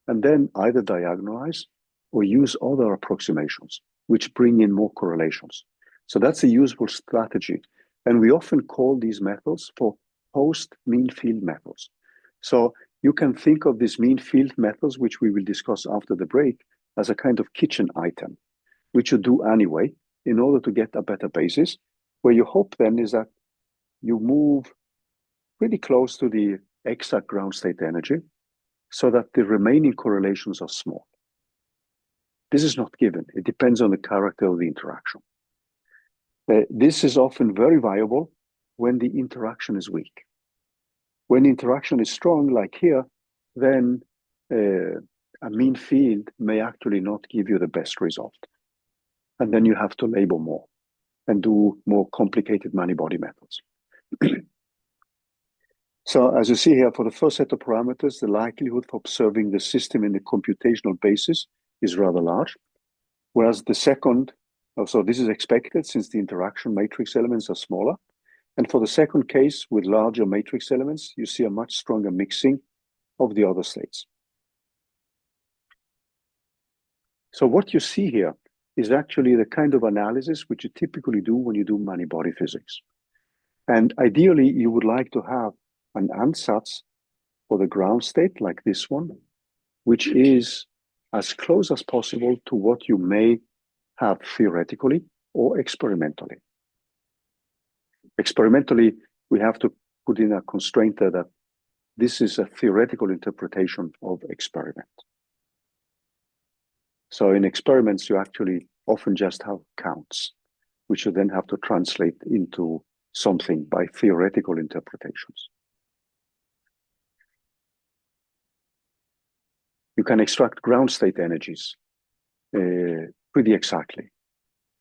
and then either diagonalize or use other approximations, which bring in more correlations. So that's a useful strategy. And we often call these methods for post-mean field methods. So you can think of these mean field methods, which we will discuss after the break, as a kind of kitchen item, which you do anyway in order to get a better basis, where your hope then is that you move pretty close to the exact ground state energy so that the remaining correlations are small. This is not given. It depends on the character of the interaction. This is often very viable when the interaction is weak. When the interaction is strong, like here, then a mean field may actually not give you the best result. And then you have to label more and do more complicated many-body methods. So as you see here, for the first set of parameters, the likelihood for observing the system in the computational basis is rather large. Whereas the second, so this is expected since the interaction matrix elements are smaller. And for the second case with larger matrix elements, you see a much stronger mixing of the other states. So what you see here is actually the kind of analysis which you typically do when you do many-body physics. And ideally, you would like to have an ansatz for the ground state like this one, which is as close as possible to what you may have theoretically or experimentally. Experimentally, we have to put in a constraint that this is a theoretical interpretation of experiment. So in experiments, you actually often just have counts, which you then have to translate into something by theoretical interpretations. You can extract ground state energies pretty exactly,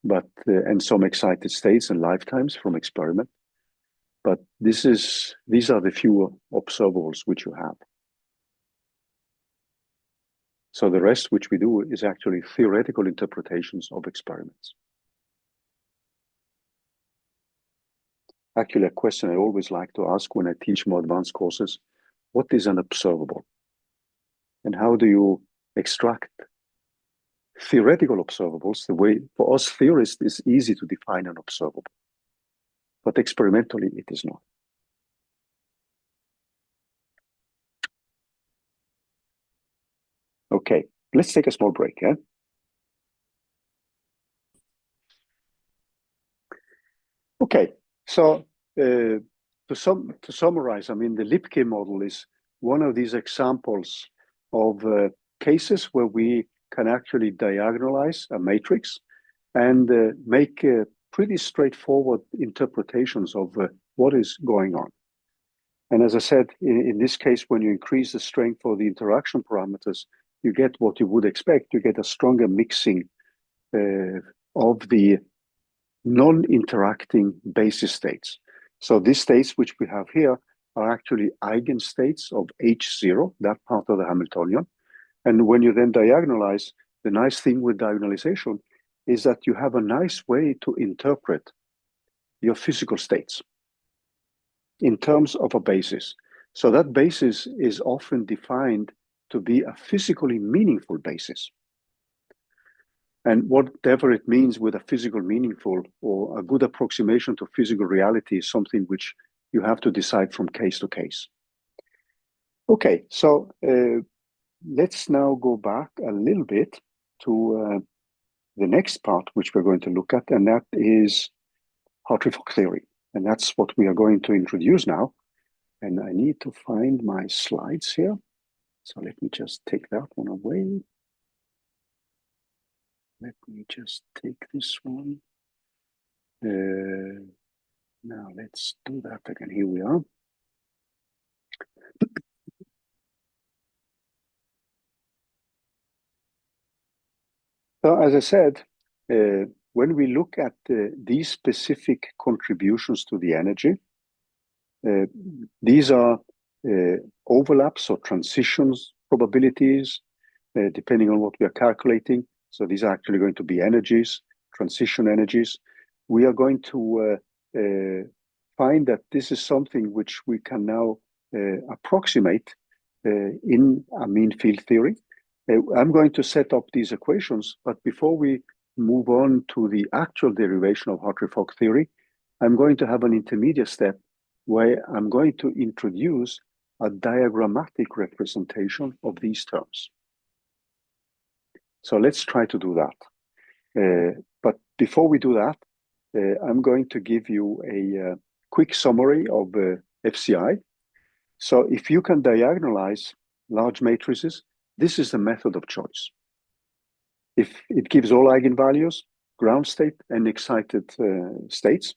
but and some excited states and lifetimes from experiment. But these are the few observables which you have. So the rest which we do is actually theoretical interpretations of experiments. Actually, a question I always like to ask when I teach more advanced courses, what is an observable? And how do you extract theoretical observables? The way for us theorists it's easy to define an observable, but experimentally it is not. Okay, let's take a small break. Yeah? Okay, so to summarize, I mean, the Lipke model is one of these examples of cases where we can actually diagonalize a matrix and make pretty straightforward interpretations of what is going on. And as I said, in this case, when you increase the strength for the interaction parameters, you get what you would expect. You get a stronger mixing of the non-interacting basis states. So these states which we have here are actually eigenstates of H0, that part of the Hamiltonian. And when you then diagonalize, the nice thing with diagonalization is that you have a nice way to interpret your physical states in terms of a basis. So that basis is often defined to be a physically meaningful basis. And whatever it means with a physical meaningful or a good approximation to physical reality is something which you have to decide from case to case. Okay, so let's now go back a little bit to the next part which we're going to look at, and that is Hartree-Fock theory. And that's what we are going to introduce now. And I need to find my slides here. So let me just take that one away. Let me just take this one. Now let's do that again. Here we are. So as I said, when we look at these specific contributions to the energy, these are overlaps or transitions probabilities, depending on what we are calculating. So these are actually going to be energies, transition energies. We are going to find that this is something which we can now approximate in a mean field theory. I'm going to set up these equations, but before we move on to the actual derivation of Hartree-Fock theory, I'm going to have an intermediate step where I'm going to introduce a diagrammatic representation of these terms. So let's try to do that. But before we do that, I'm going to give you a quick summary of FCI. So if you can diagonalize large matrices, this is the method of choice. If it gives all eigenvalues, ground state, and excited states,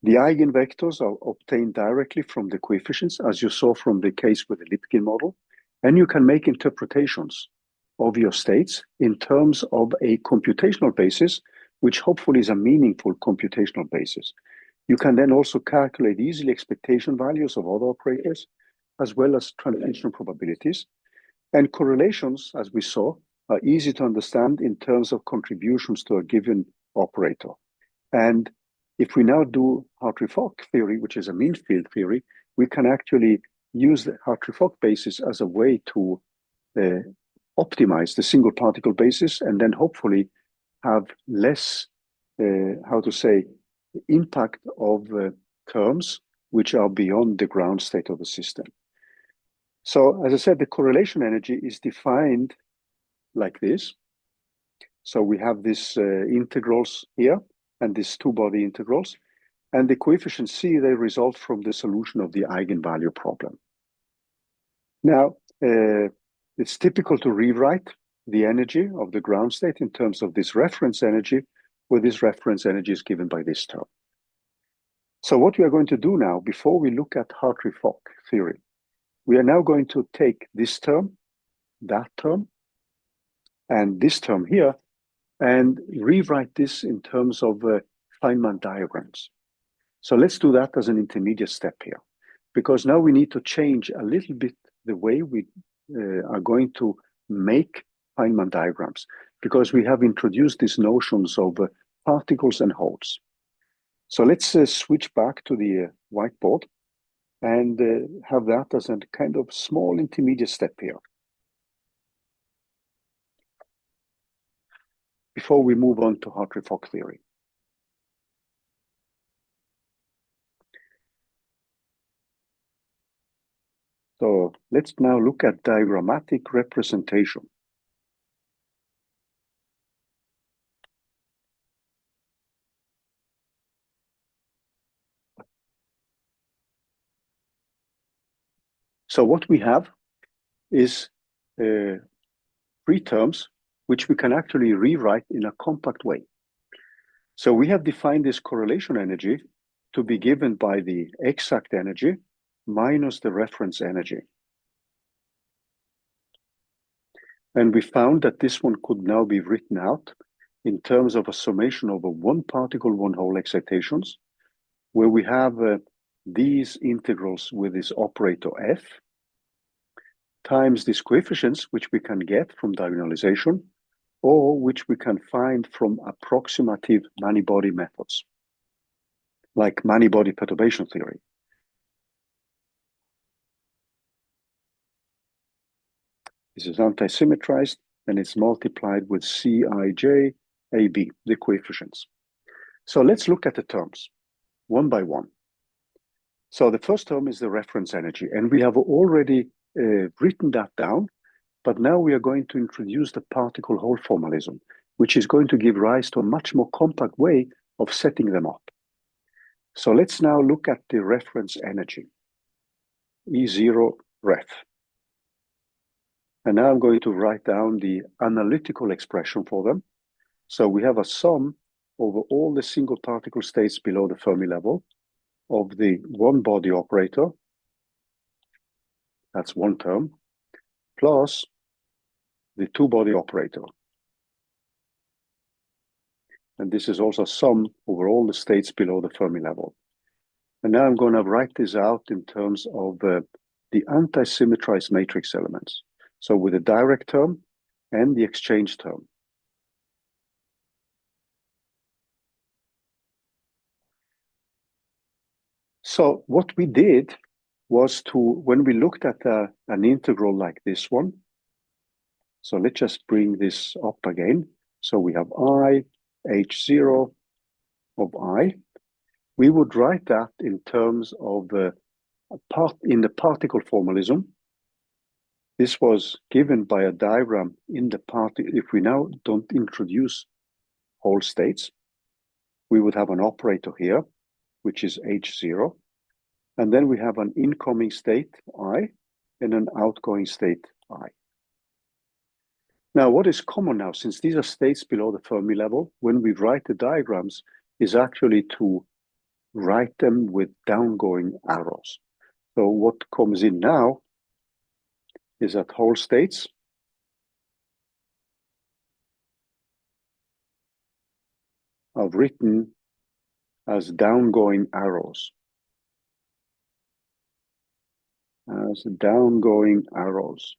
the eigenvectors are obtained directly from the coefficients, as you saw from the case with the Lipkin model, and you can make interpretations of your states in terms of a computational basis, which hopefully is a meaningful computational basis. You can then also calculate easily expectation values of other operators, as well as translation probabilities. And correlations, as we saw, are easy to understand in terms of contributions to a given operator. And if we now do Hartree-Fock theory, which is a mean field theory, we can actually use the Hartree-Fock basis as a way to optimize the single particle basis, and then hopefully have less, impact of terms which are beyond the ground state of the system. So as I said, the correlation energy is defined like this. So we have these integrals here and these two-body integrals, and the coefficient C, they result from the solution of the eigenvalue problem. Now, it's typical to rewrite the energy of the ground state in terms of this reference energy, where this reference energy is given by this term. So what we are going to do now, before we look at Hartree-Fock theory, we are now going to take this term, that term, and this term here, and rewrite this in terms of Feynman diagrams. So let's do that as an intermediate step here, because now we need to change a little bit the way we are going to make Feynman diagrams, because we have introduced these notions of particles and holes. So let's switch back to the whiteboard and have that as a kind of small intermediate step here, before we move on to Hartree-Fock theory. So let's now look at diagrammatic representation. So what we have is three terms which we can actually rewrite in a compact way. So we have defined this correlation energy to be given by the exact energy minus the reference energy. And we found that this one could now be written out in terms of a summation over one particle, one hole excitations, where we have these integrals with this operator f, times these coefficients, which we can get from diagonalization, or which we can find from approximative many-body methods, like many-body perturbation theory. This is anti-symmetrized, and it's multiplied with Cij, AB, the coefficients. So let's look at the terms, one by one. So the first term is the reference energy, and we have already written that down, but now we are going to introduce the particle hole formalism, which is going to give rise to a much more compact way of setting them up. So let's now look at the reference energy, E0 ref. And now I'm going to write down the analytical expression for them. So we have a sum over all the single particle states below the Fermi level of the one body operator, that's one term, plus the two body operator. And this is also a sum over all the states below the Fermi level. And now I'm going to write this out in terms of the anti-symmetrized matrix elements. So with the direct term and the exchange term. So what we did was to, when we looked at an integral like this one, so let's just bring this up again. So we have I, H0 of I. We would write that in terms of in the particle formalism. This was given by a diagram in the particle. If we now don't introduce whole states, we would have an operator here, which is H0. And then we have an incoming state, I, and an outgoing state, I. Now, what is common now, since these are states below the Fermi level, when we write the diagrams, is actually to write them with downgoing arrows. So what comes in now is that whole states are written as downgoing arrows. As downgoing arrows.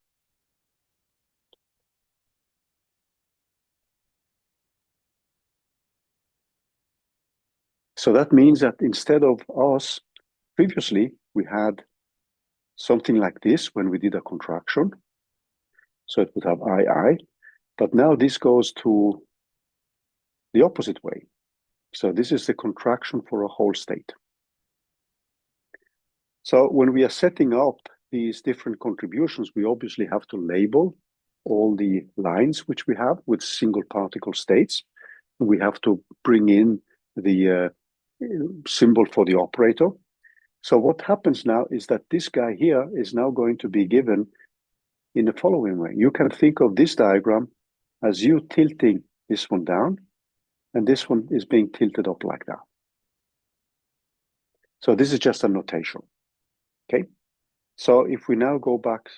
So that means that instead of us, previously we had something like this when we did a contraction. So it would have I, but now this goes to the opposite way. So this is the contraction for a whole state. So when we are setting up these different contributions, we obviously have to label all the lines which we have with single particle states. We have to bring in the symbol for the operator. So what happens now is that this guy here is now going to be given in the following way. You can think of this diagram as you tilting this one down, and this one is being tilted up like that. So this is just a notation, okay? So if we now go back,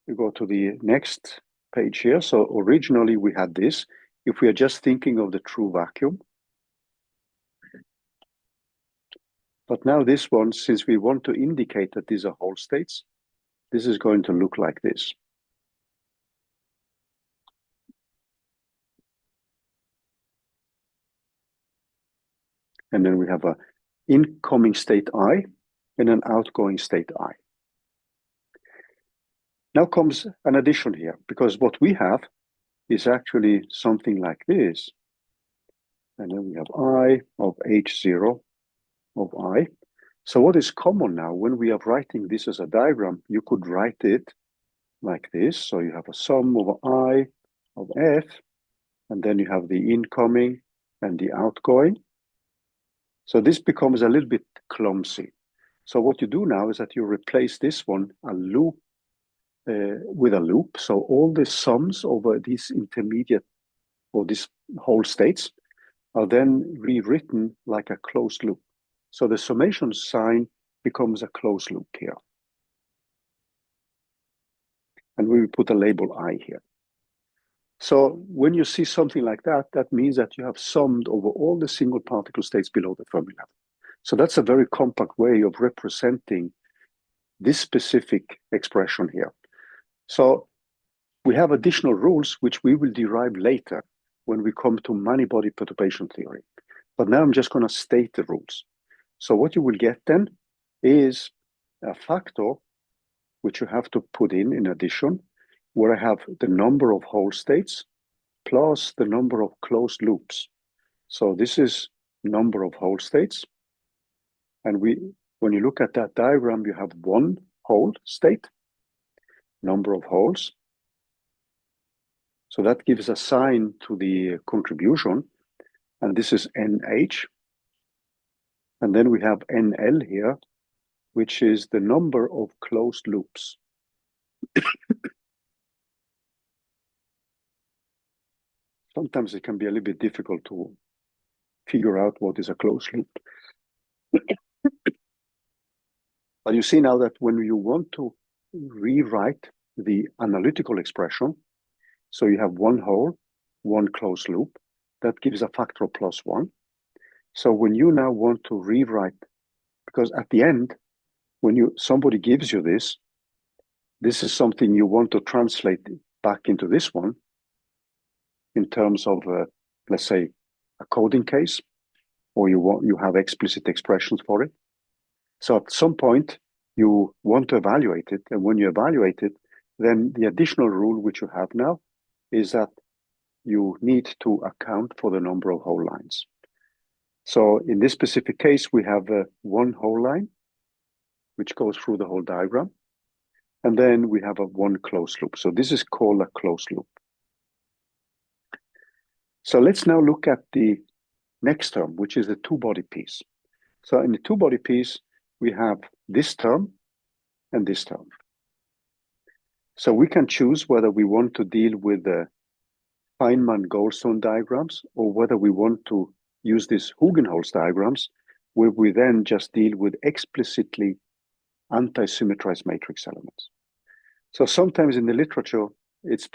we go to the next page here. So originally we had this. If we are just thinking of the true vacuum, but now this one, since we want to indicate that these are whole states, this is going to look like this. And then we have an incoming state I and an outgoing state I. Now comes an addition here, because what we have is actually something like this. And then we have I of H0 of I. So what is common now, when we are writing this as a diagram, you could write it like this. So you have a sum over I of F, and then you have the incoming and the outgoing. So this becomes a little bit clumsy. So what you do now is that you replace this one, a loop, with a loop. So all the sums over these intermediate or these whole states are then rewritten like a closed loop. So the summation sign becomes a closed loop here. And we will put a label I here. So when you see something like that, that means that you have summed over all the single particle states below the Fermi level. So that's a very compact way of representing this specific expression here. So we have additional rules which we will derive later when we come to many-body perturbation theory. But now I'm just going to state the rules. So what you will get then is a factor which you have to put in addition, where I have the number of whole states plus the number of closed loops. So this is number of whole states. And when you look at that diagram, you have one whole state, number of holes. So that gives a sign to the contribution, and this is NH. And then we have NL here, which is the number of closed loops. Sometimes it can be a little bit difficult to figure out what is a closed loop. But you see now that when you want to rewrite the analytical expression, so you have one hole, one closed loop, that gives a factor of +1. So when you now want to rewrite, because at the end, when somebody gives you this is something you want to translate back into this one in terms of, let's say, a coding case, or you have explicit expressions for it. So at some point, you want to evaluate it. And when you evaluate it, then the additional rule which you have now is that you need to account for the number of whole lines. So in this specific case, we have one whole line, which goes through the whole diagram. And then we have a one closed loop. So this is called a closed loop. So let's now look at the next term, which is the two-body piece. So in the two-body piece, we have this term and this term. So we can choose whether we want to deal with the Feynman-Goldstone diagrams or whether we want to use these Hugenholz diagrams, where we then just deal with explicitly anti-symmetrized matrix elements. So sometimes in the literature, it's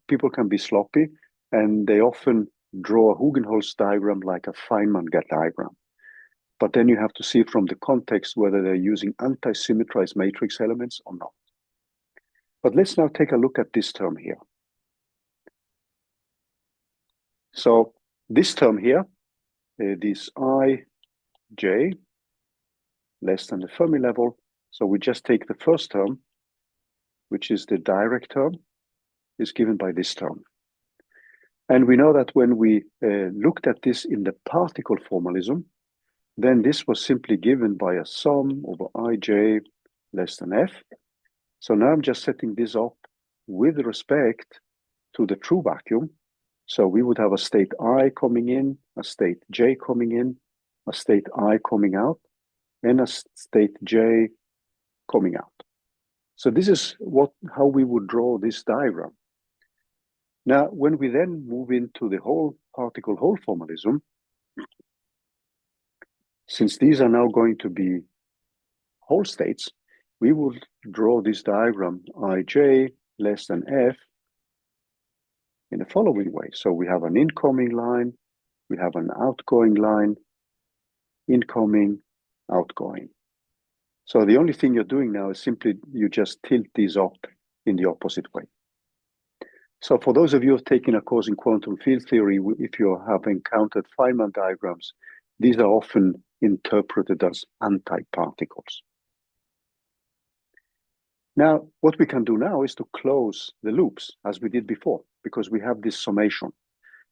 people can be sloppy, and they often draw a Hugenholz diagram like a Feynman diagram. But then you have to see from the context whether they're using anti-symmetrized matrix elements or not. But let's now take a look at this term here. So this term here, this ij less than the Fermi level. So we just take the first term, which is the direct term, is given by this term. And we know that when we looked at this in the particle formalism, then this was simply given by a sum over ij less than f. So now I'm just setting this up with respect to the true vacuum. So we would have a state I coming in, a state j coming in, a state I coming out, and a state j coming out. So this is how we would draw this diagram. Now, when we then move into the whole particle whole formalism, since these are now going to be whole states, we will draw this diagram ij less than f in the following way. So we have an incoming line, we have an outgoing line, incoming, outgoing. So the only thing you're doing now is simply you just tilt these up in the opposite way. So for those of you who have taken a course in quantum field theory, if you have encountered Feynman diagrams, these are often interpreted as antiparticles. Now, what we can do now is to close the loops as we did before, because we have this summation.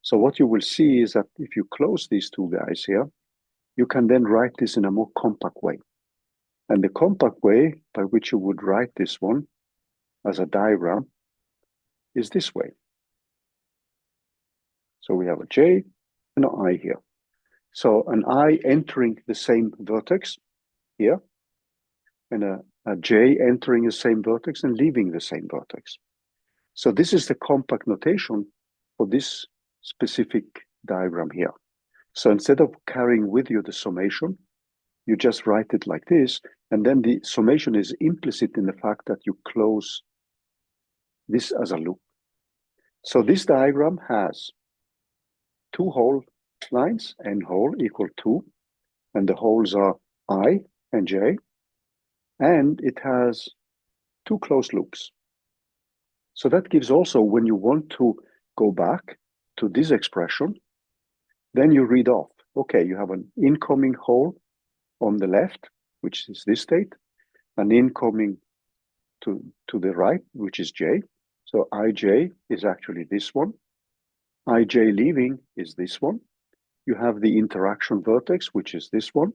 So what you will see is that if you close these two guys here, you can then write this in a more compact way. And the compact way by which you would write this one as a diagram is this way. So we have a j and an I here. So an I entering the same vertex here, and a j entering the same vertex and leaving the same vertex. So this is the compact notation for this specific diagram here. So instead of carrying with you the summation, you just write it like this, and then the summation is implicit in the fact that you close this as a loop. So this diagram has two whole lines, n whole equal 2, and the holes are I and j, and it has two closed loops. So that gives also, when you want to go back to this expression, then you read off, okay, you have an incoming hole on the left, which is this state, an incoming to the right, which is j. So ij is actually this one. ij leaving is this one. You have the interaction vertex, which is this one.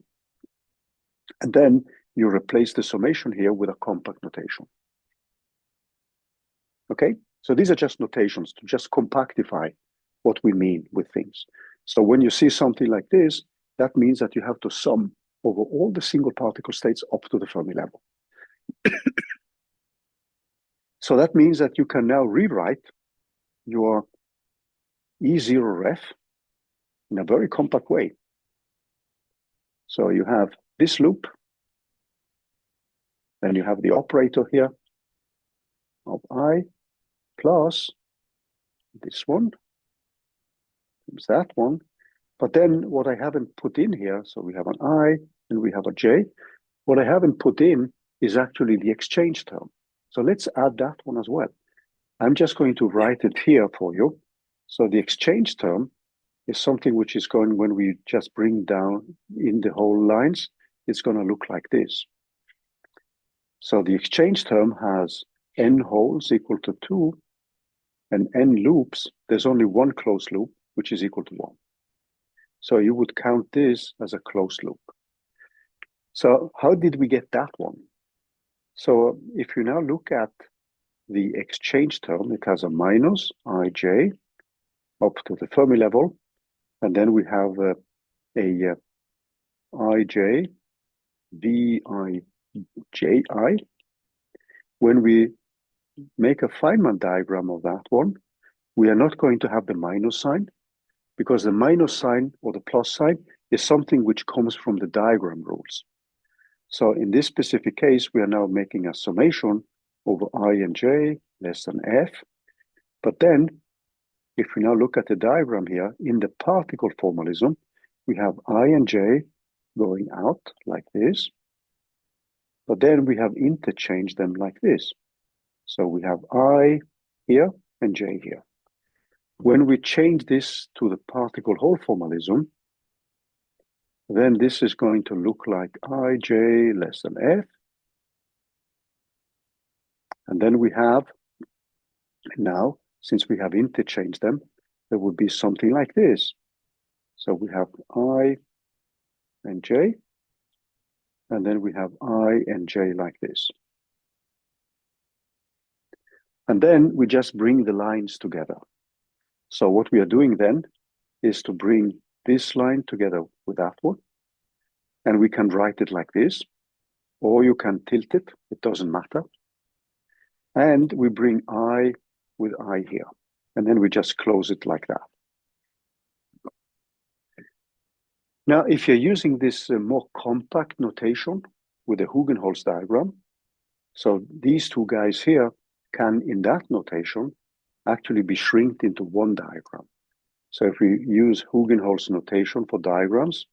And then you replace the summation here with a compact notation. Okay, so these are just notations to just compactify what we mean with things. So when you see something like this, that means that you have to sum over all the single particle states up to the Fermi level. So that means that you can now rewrite your E0ref in a very compact way. So you have this loop, then you have the operator here of I plus this one, times that one. But then what I haven't put in here, so we have an I and we have a j. What I haven't put in is actually the exchange term. So let's add that one as well. I'm just going to write it here for you. So the exchange term is something which is going, when we just bring down in the whole lines, it's going to look like this. So the exchange term has n holes equal to 2 and n loops. There's only one closed loop, which is equal to 1. So you would count this as a closed loop. So how did we get that one? So if you now look at the exchange term, it has a minus ij up to the Fermi level, and then we have a ij vij. When we make a Feynman diagram of that one, we are not going to have the minus sign, because the minus sign or the plus sign is something which comes from the diagram rules. So in this specific case, we are now making a summation over I and j less than f. But then, if we now look at the diagram here, in the particle formalism, we have I and j going out like this. But then we have interchanged them like this. So we have I here and j here. When we change this to the particle hole formalism, then this is going to look like ij less than f. And then we have, now, since we have interchanged them, there would be something like this. So we have I and j, and then we have I and j like this. And then we just bring the lines together. So what we are doing then is to bring this line together with that one. And we can write it like this, or you can tilt it, it doesn't matter. And we bring I with I here. And then we just close it like that. Now, if you're using this more compact notation with the Hugenholz diagram, so these two guys here can, in that notation, actually be shrinked into one diagram. So if we use Hugenholz notation for diagrams,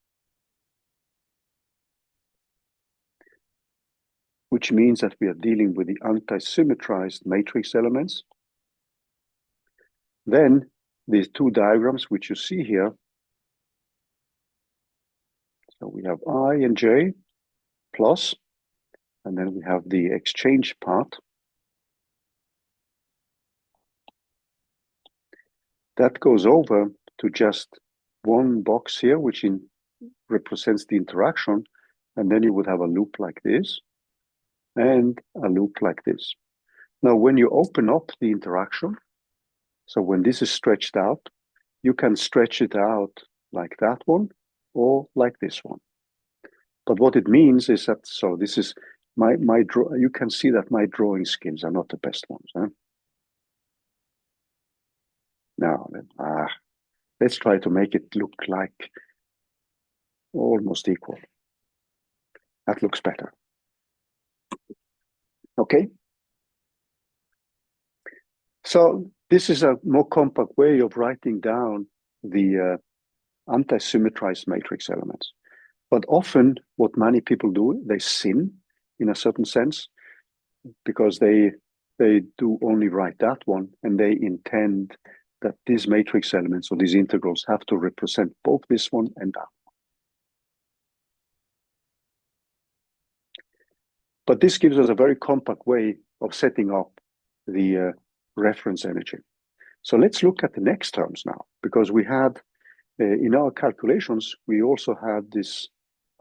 which means that we are dealing with the anti-symmetrized matrix elements, then these two diagrams which you see here, so we have I and j plus, and then we have the exchange part. That goes over to just one box here, which represents the interaction, and then you would have a loop like this, and a loop like this. Now, when you open up the interaction, so when this is stretched out, you can stretch it out like that one, or like this one. But what it means is that, so this is you can see that my drawing skills are not the best ones. Huh? Now, let's try to make it look like almost equal. That looks better. Okay. So this is a more compact way of writing down the anti-symmetrized matrix elements. But often what many people do, they sin in a certain sense, because they do only write that one, and they intend that these matrix elements or these integrals have to represent both this one and that one. But this gives us a very compact way of setting up the reference energy. So let's look at the next terms now, because we had, in our calculations, we also had this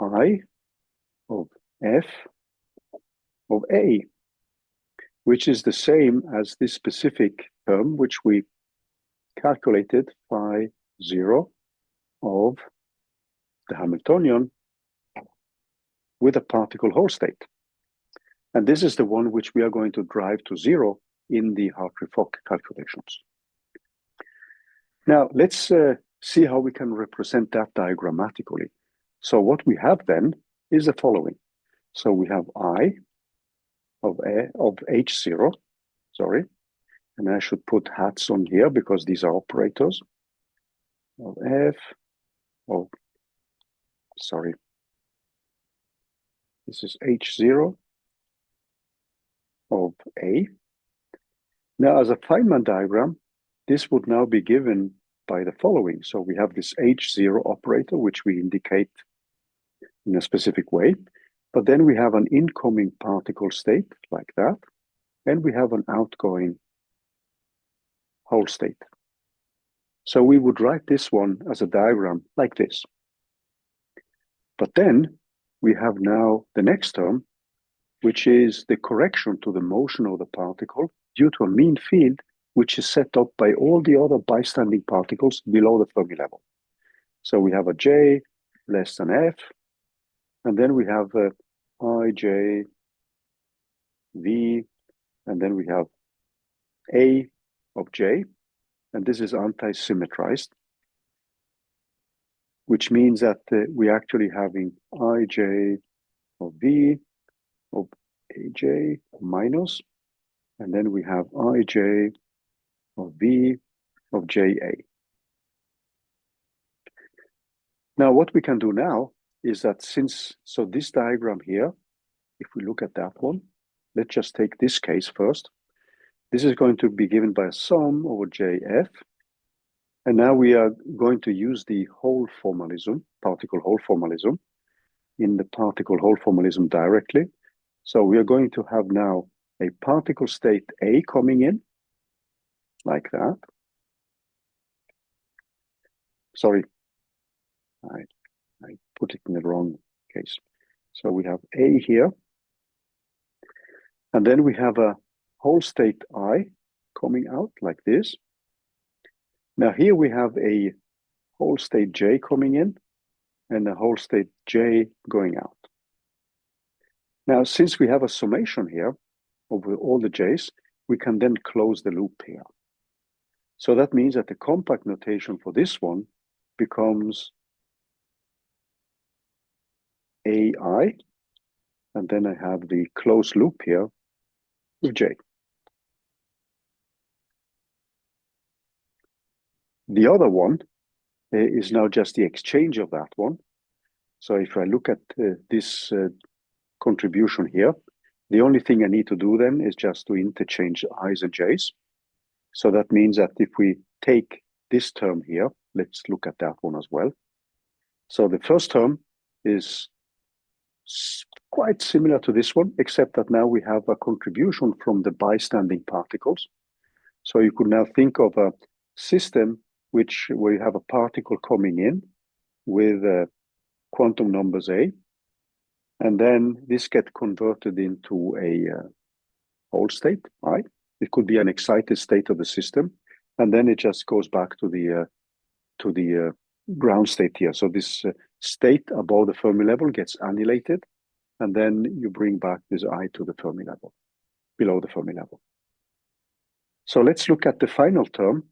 I of f of a, which is the same as this specific term, which we calculated phi 0 of the Hamiltonian with a particle Hall state. And this is the one which we are going to drive to 0 in the Hartree-Fock calculations. Now, let's see how we can represent that diagrammatically. So what we have then is the following. So we have I of H0, sorry, and I should put hats on here because these are operators, of F of, sorry, this is H0 of A. Now, as a Feynman diagram, this would now be given by the following. So we have this H0 operator, which we indicate in a specific way. But then we have an incoming particle state like that, and we have an outgoing whole state. So we would write this one as a diagram like this. But then we have now the next term, which is the correction to the motion of the particle due to a mean field, which is set up by all the other bystanding particles below the Fermi level. So we have a J less than F, and then we have a IJ, V, and then we have A of J, and this is anti-symmetrized, which means that we're actually having IJ of V of AJ minus, and then we have IJ of V of JA. Now, what we can do now is that so this diagram here, if we look at that one, let's just take this case first. This is going to be given by a sum over JF. And now we are going to use the Hall formalism, particle Hall formalism, in the particle Hall formalism directly. So we are going to have now a particle state A coming in, like that. Sorry, I put it in the wrong case. So we have A here. And then we have a whole state I coming out like this. Now here we have a whole state J coming in and a whole state J going out. Now, since we have a summation here over all the J's, we can then close the loop here. So that means that the compact notation for this one becomes AI, and then I have the closed loop here with J. The other one is now just the exchange of that one. So if I look at this contribution here, the only thing I need to do then is just to interchange I's and J's. So that means that if we take this term here, let's look at that one as well. So the first term is quite similar to this one, except that now we have a contribution from the bystanding particles. So you could now think of a system where you have a particle coming in with quantum numbers A, and then this gets converted into a whole state, right? It could be an excited state of the system, and then it just goes back to the ground state here. So this state above the Fermi level gets annihilated, and then you bring back this I to the Fermi level, below the Fermi level. So let's look at the final term,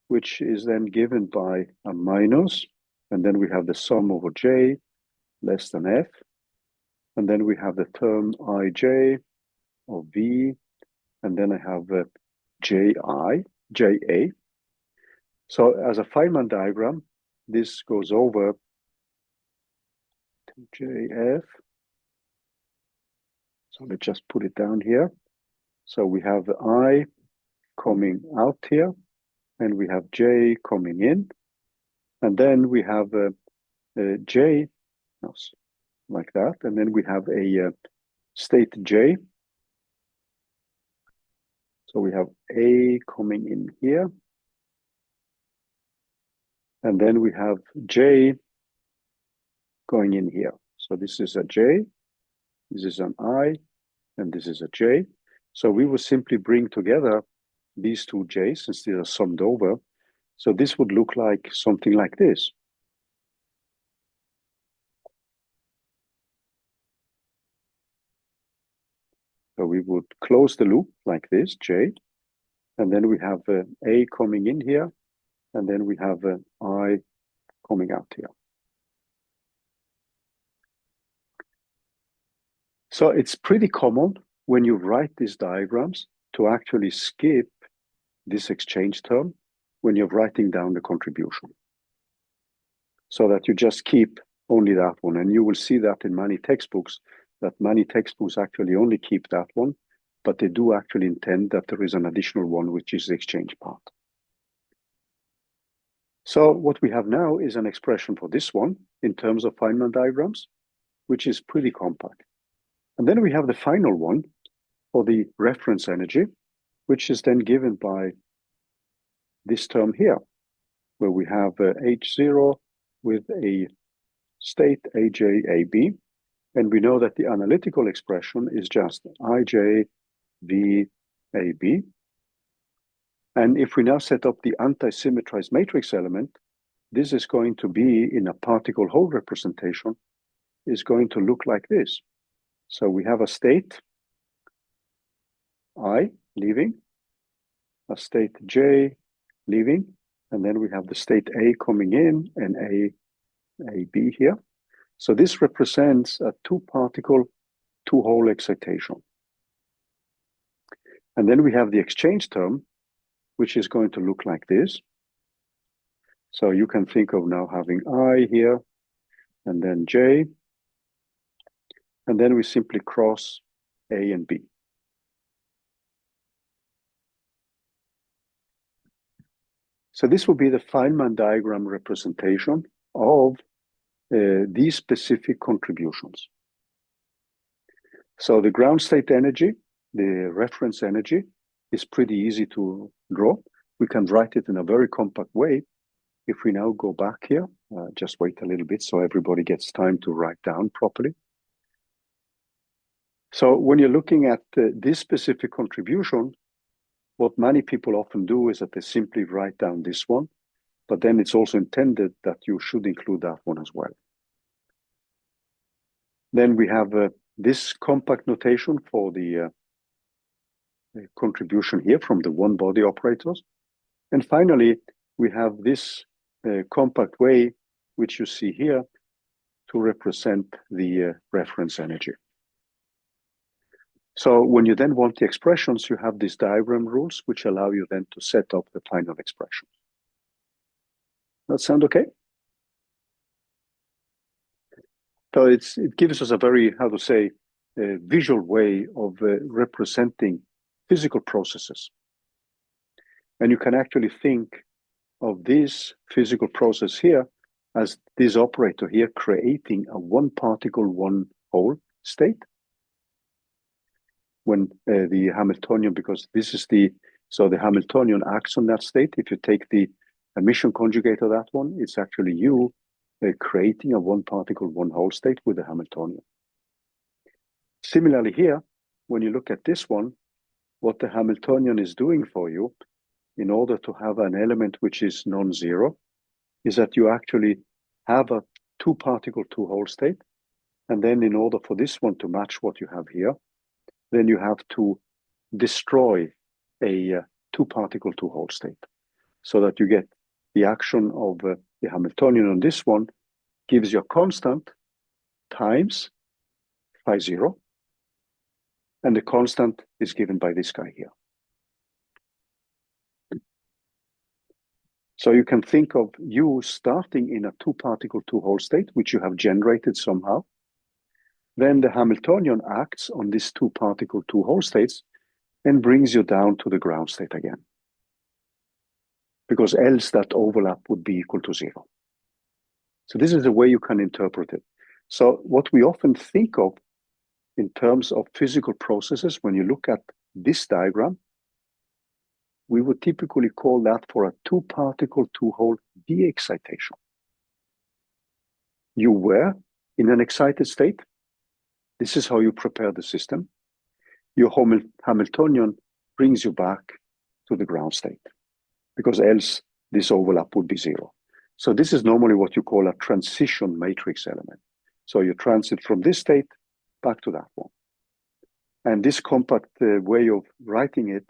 which is then given by a minus, and then we have the sum over J less than F, and then we have the term IJ of V, and then I have JA. So as a Feynman diagram, this goes over to JF. So let's just put it down here. So we have I coming out here, and we have J coming in, and then we have J, like that, and then we have a state J. So we have A coming in here, and then we have J going in here. So this is a J, this is an I, and this is a J. So we will simply bring together these two J's since they are summed over. So this would look like something like this. So we would close the loop like this, J, and then we have A coming in here, and then we have I coming out here. So it's pretty common when you write these diagrams to actually skip this exchange term when you're writing down the contribution, so that you just keep only that one. And you will see that in many textbooks, that many textbooks actually only keep that one, but they do actually intend that there is an additional one, which is the exchange part. So what we have now is an expression for this one in terms of Feynman diagrams, which is pretty compact. And then we have the final one for the reference energy, which is then given by this term here, where we have H0 with a state AJ, AB. And we know that the analytical expression is just IJ, V, AB. And if we now set up the anti-symmetrized matrix element, this is going to be in a particle hole representation, is going to look like this. So we have a state I leaving, a state J leaving, and then we have the state A coming in and AB here. So this represents a two-particle, two-hole excitation. And then we have the exchange term, which is going to look like this. So you can think of now having I here, and then J, and then we simply cross A and B. So this will be the Feynman diagram representation of these specific contributions. So the ground state energy, the reference energy, is pretty easy to draw. We can write it in a very compact way. If we now go back here, just wait a little bit so everybody gets time to write down properly. So when you're looking at this specific contribution, what many people often do is that they simply write down this one, but then it's also intended that you should include that one as well. Then we have this compact notation for the contribution here from the one body operators. And finally, we have this compact way, which you see here, to represent the reference energy. So when you then want the expressions, you have these diagram rules, which allow you then to set up the final expression. That sound okay? So it gives us a very, how to say, visual way of representing physical processes. And you can actually think of this physical process here as this operator here creating a one particle, one hole state. When the Hamiltonian, because this is the Hamiltonian acts on that state. If you take the emission conjugate of that one, it's actually you creating a one particle, one hole state with the Hamiltonian. Similarly here, when you look at this one, what the Hamiltonian is doing for you in order to have an element which is non-zero is that you actually have a two particle, two hole state. And then in order for this one to match what you have here, then you have to destroy a two particle, two hole state so that you get the action of the Hamiltonian on this one gives you a constant times phi zero. And the constant is given by this guy here. So you can think of you starting in a two particle, two hole state, which you have generated somehow. Then the Hamiltonian acts on these two particle, two hole states and brings you down to the ground state again. Because else that overlap would be equal to zero. So this is the way you can interpret it. So what we often think of in terms of physical processes, when you look at this diagram, we would typically call that for a two particle, two hole de-excitation. You were in an excited state. This is how you prepare the system. Your Hamiltonian brings you back to the ground state, because else this overlap would be zero. So this is normally what you call a transition matrix element. So you transit from this state back to that one. And this compact way of writing it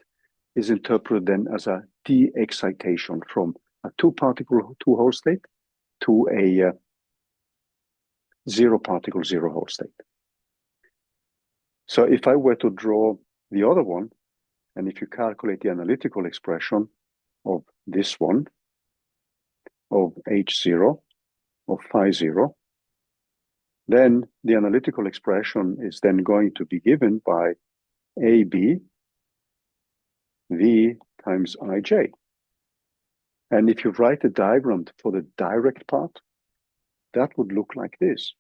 is interpreted then as a de-excitation from a two particle, two hole state to a zero particle, zero hole state. So if I were to draw the other one, and if you calculate the analytical expression of this one, of H0, of phi 0, then the analytical expression is then going to be given by AB V times IJ. And if you write a diagram for the direct part, that would look like this.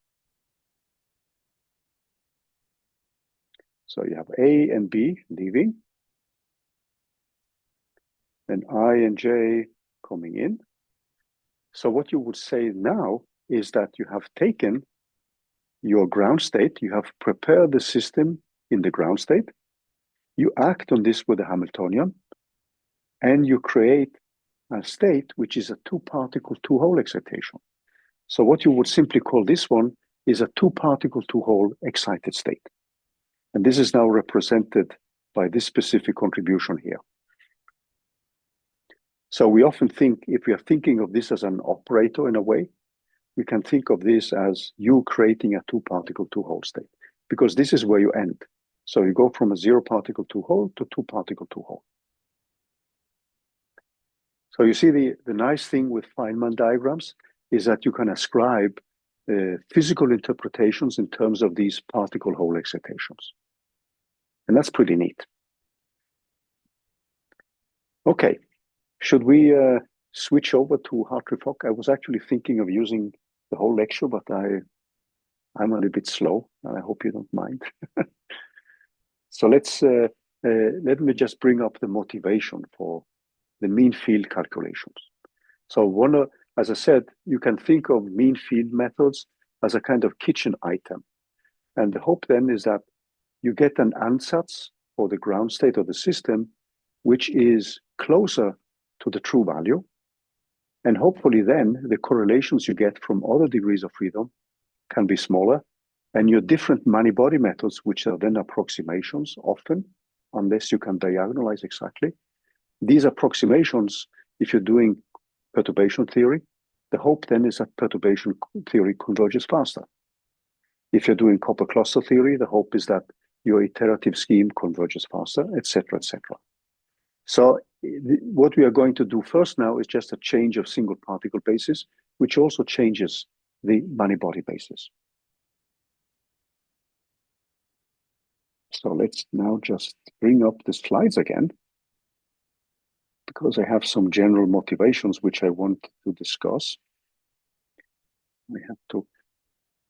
So you have A and B leaving, and I and J coming in. So what you would say now is that you have taken your ground state, you have prepared the system in the ground state, you act on this with a Hamiltonian, and you create a state which is a two-particle, two-hole excitation. So what you would simply call this one is a two-particle, two-hole excited state. And this is now represented by this specific contribution here. So we often think, if we are thinking of this as an operator in a way, we can think of this as you creating a two-particle, two-hole state, because this is where you end. So you go from a zero-particle, two-hole to two-particle, two-hole. So you see the nice thing with Feynman diagrams is that you can ascribe physical interpretations in terms of these particle-hole excitations. And that's pretty neat. Okay, should we switch over to Hartree-Fock? I was actually thinking of using the whole lecture, but I'm a little bit slow, and I hope you don't mind. So let me just bring up the motivation for the mean field calculations. So as I said, you can think of mean field methods as a kind of kitchen item. And the hope then is that you get an ansatz for the ground state of the system, which is closer to the true value. And hopefully then the correlations you get from other degrees of freedom can be smaller. And your different many-body methods, which are then approximations often, unless you can diagonalize exactly. These approximations, if you're doing perturbation theory, the hope then is that perturbation theory converges faster. If you're doing copper cluster theory, the hope is that your iterative scheme converges faster, etc., etc. So what we are going to do first now is just a change of single particle basis, which also changes the many-body basis. So let's now just bring up the slides again, because I have some general motivations which I want to discuss. I have to,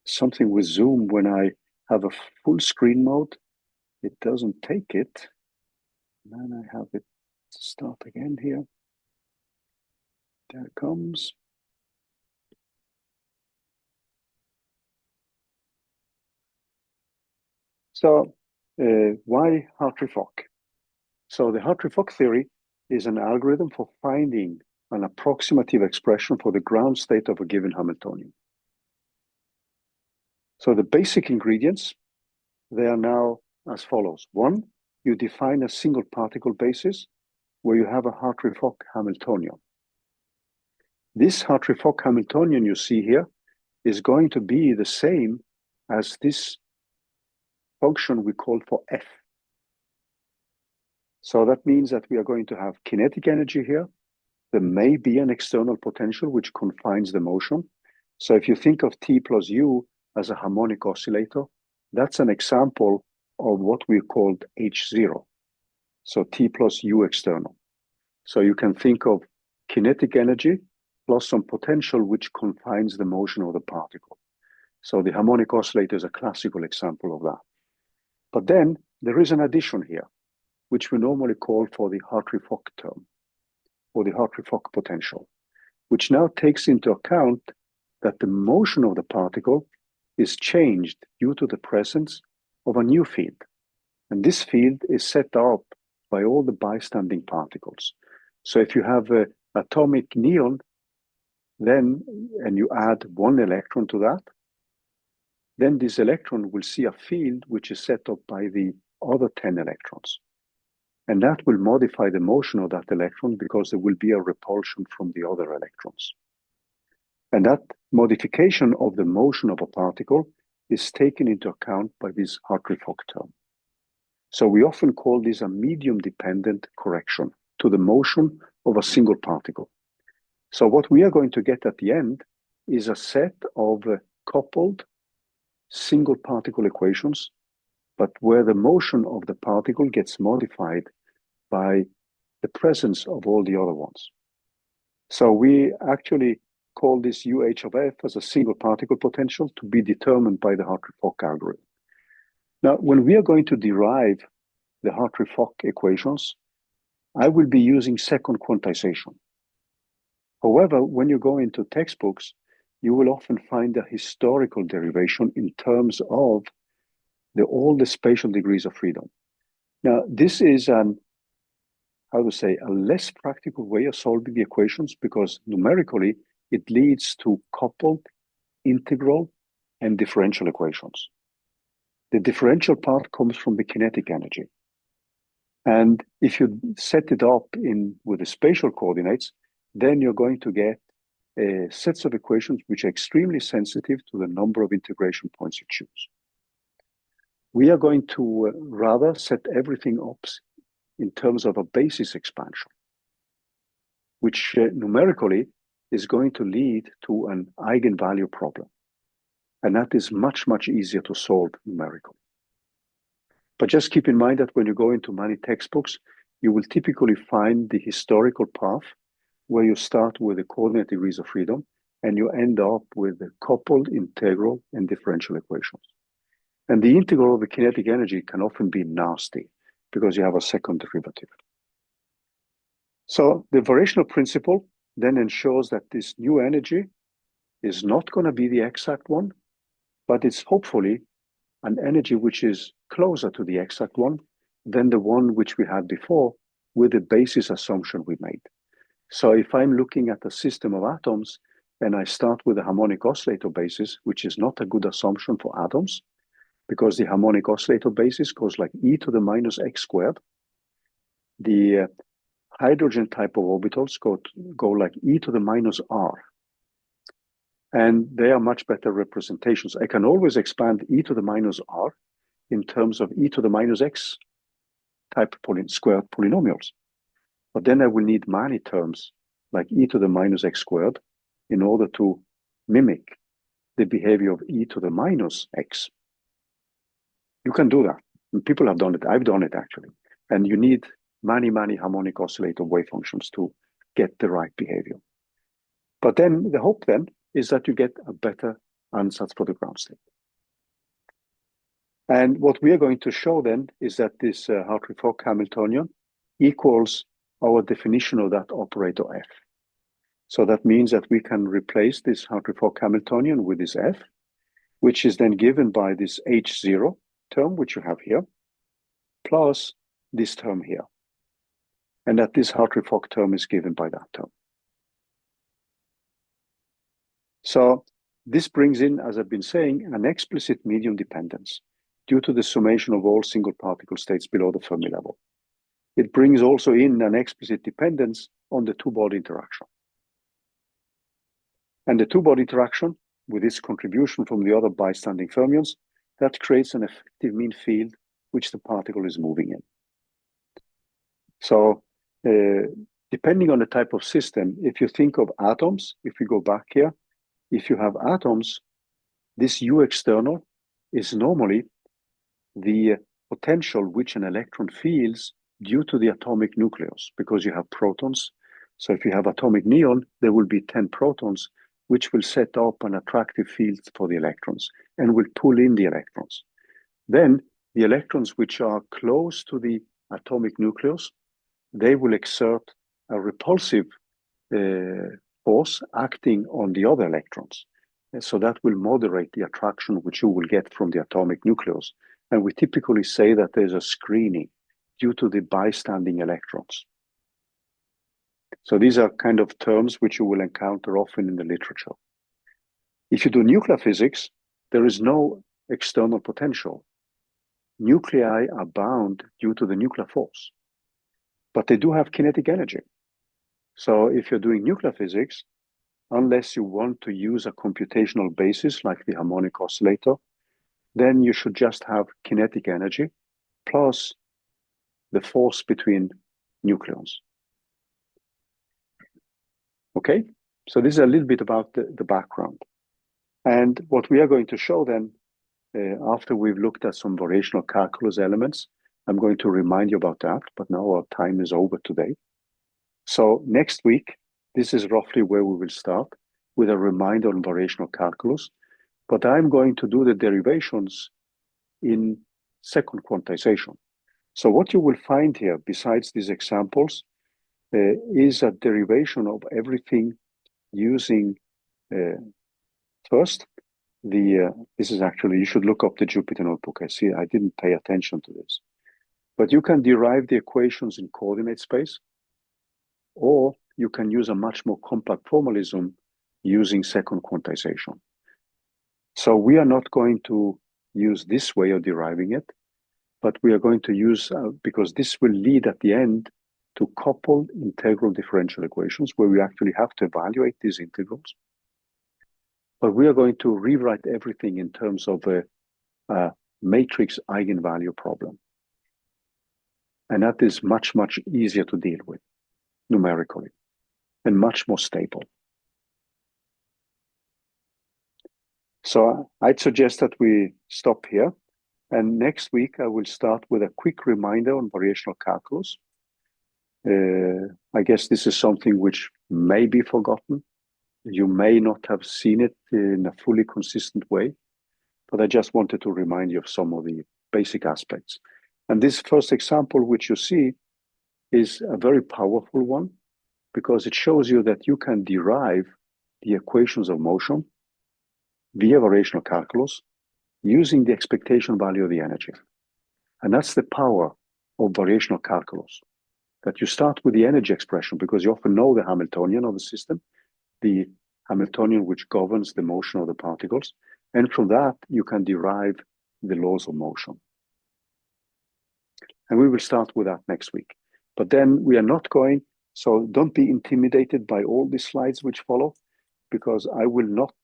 something with Zoom, when I have a full screen mode, it doesn't take it. And then I have it start again here. There it comes. So why Hartree-Fock? So the Hartree-Fock theory is an algorithm for finding an approximative expression for the ground state of a given Hamiltonian. So the basic ingredients, they are now as follows. One, you define a single particle basis where you have a Hartree-Fock Hamiltonian. This Hartree-Fock Hamiltonian you see here is going to be the same as this function we call for F. So that means that we are going to have kinetic energy here. There may be an external potential which confines the motion. So if you think of T plus U as a harmonic oscillator, that's an example of what we called H0. So T plus U external. So you can think of kinetic energy plus some potential which confines the motion of the particle. So the harmonic oscillator is a classical example of that. But then there is an addition here, which we normally call for the Hartree-Fock term, or the Hartree-Fock potential, which now takes into account that the motion of the particle is changed due to the presence of a new field. And this field is set up by all the bystanding particles. So if you have an atomic neon, then, and you add one electron to that, then this electron will see a field which is set up by the other 10 electrons. And that will modify the motion of that electron because there will be a repulsion from the other electrons. And that modification of the motion of a particle is taken into account by this Hartree-Fock term. So we often call this a medium-dependent correction to the motion of a single particle. So what we are going to get at the end is a set of coupled single particle equations, but where the motion of the particle gets modified by the presence of all the other ones. So we actually call this UH of F as a single particle potential to be determined by the Hartree-Fock algorithm. Now, when we are going to derive the Hartree-Fock equations, I will be using second quantization. However, when you go into textbooks, you will often find a historical derivation in terms of all the spatial degrees of freedom. Now, this is a less practical way of solving the equations because numerically it leads to coupled, integral, and differential equations. The differential part comes from the kinetic energy. And if you set it up with the spatial coordinates, then you're going to get sets of equations which are extremely sensitive to the number of integration points you choose. We are going to rather set everything up in terms of a basis expansion, which numerically is going to lead to an eigenvalue problem. And that is much, much easier to solve numerically. But just keep in mind that when you go into many textbooks, you will typically find the historical path where you start with the coordinate degrees of freedom and you end up with the coupled, integral, and differential equations. And the integral of the kinetic energy can often be nasty because you have a second derivative. So the variational principle then ensures that this new energy is not going to be the exact one, but it's hopefully an energy which is closer to the exact one than the one which we had before with the basis assumption we made. So if I'm looking at a system of atoms and I start with a harmonic oscillator basis, which is not a good assumption for atoms, because the harmonic oscillator basis goes like e to the minus x squared. The hydrogen type of orbitals go like e to the minus r. And they are much better representations. I can always expand e to the minus r in terms of e to the minus x type squared polynomials. But then I will need many terms like e to the minus x squared in order to mimic the behavior of e to the minus x. You can do that. And people have done it. I've done it actually. And you need many, many harmonic oscillator wave functions to get the right behavior. But then the hope then is that you get a better ansatz for the ground state. And what we are going to show then is that this Hartree-Fock Hamiltonian equals our definition of that operator F. So that means that we can replace this Hartree-Fock Hamiltonian with this F, which is then given by this H0 term, which you have here, plus this term here. And that this Hartree-Fock term is given by that term. So this brings in, as I've been saying, an explicit medium dependence due to the summation of all single particle states below the Fermi level. It brings also in an explicit dependence on the two-body interaction. And the two-body interaction, with its contribution from the other bystanding fermions, that creates an effective mean field which the particle is moving in. So depending on the type of system, if you think of atoms, if we go back here, if you have atoms, this U external is normally the potential which an electron feels due to the atomic nucleus, because you have protons. So if you have atomic neon, there will be 10 protons, which will set up an attractive field for the electrons and will pull in the electrons. Then the electrons which are close to the atomic nucleus, they will exert a repulsive force acting on the other electrons. And so that will moderate the attraction which you will get from the atomic nucleus. And we typically say that there's a screening due to the bystanding electrons. So these are kind of terms which you will encounter often in the literature. If you do nuclear physics, there is no external potential. Nuclei are bound due to the nuclear force, but they do have kinetic energy. So if you're doing nuclear physics, unless you want to use a computational basis like the harmonic oscillator, then you should just have kinetic energy plus the force between nucleons. Okay, so this is a little bit about the background. And what we are going to show then, after we've looked at some variational calculus elements, I'm going to remind you about that, but now our time is over today. So next week, this is roughly where we will start with a reminder on variational calculus, but I'm going to do the derivations in second quantization. So what you will find here, besides these examples, is a derivation of everything using first, this is actually, you should look up the Jupyter notebook. I see, I didn't pay attention to this. But you can derive the equations in coordinate space, or you can use a much more compact formalism using second quantization. So we are not going to use this way of deriving it, but we are going to use, because this will lead at the end to coupled integral differential equations where we actually have to evaluate these integrals. But we are going to rewrite everything in terms of a matrix eigenvalue problem. And that is much, much easier to deal with numerically and much more stable. So I'd suggest that we stop here. And next week, I will start with a quick reminder on variational calculus. I guess this is something which may be forgotten. You may not have seen it in a fully consistent way, but I just wanted to remind you of some of the basic aspects. And this first example, which you see, is a very powerful one because it shows you that you can derive the equations of motion via variational calculus using the expectation value of the energy. And that's the power of variational calculus, that you start with the energy expression because you often know the Hamiltonian of the system, the Hamiltonian which governs the motion of the particles. And from that, you can derive the laws of motion. And we will start with that next week. But then we are not going, so don't be intimidated by all these slides which follow, because I will not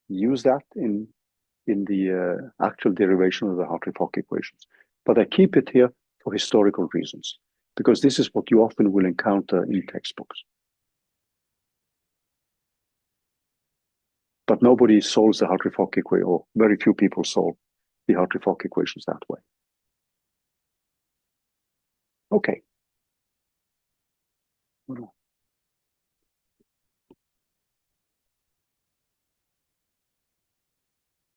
use that in the actual derivation of the Hartree-Fock equations. But I keep it here for historical reasons, because this is what you often will encounter in textbooks. But nobody solves the Hartree-Fock equation, or very few people solve the Hartree-Fock equations that way. Okay.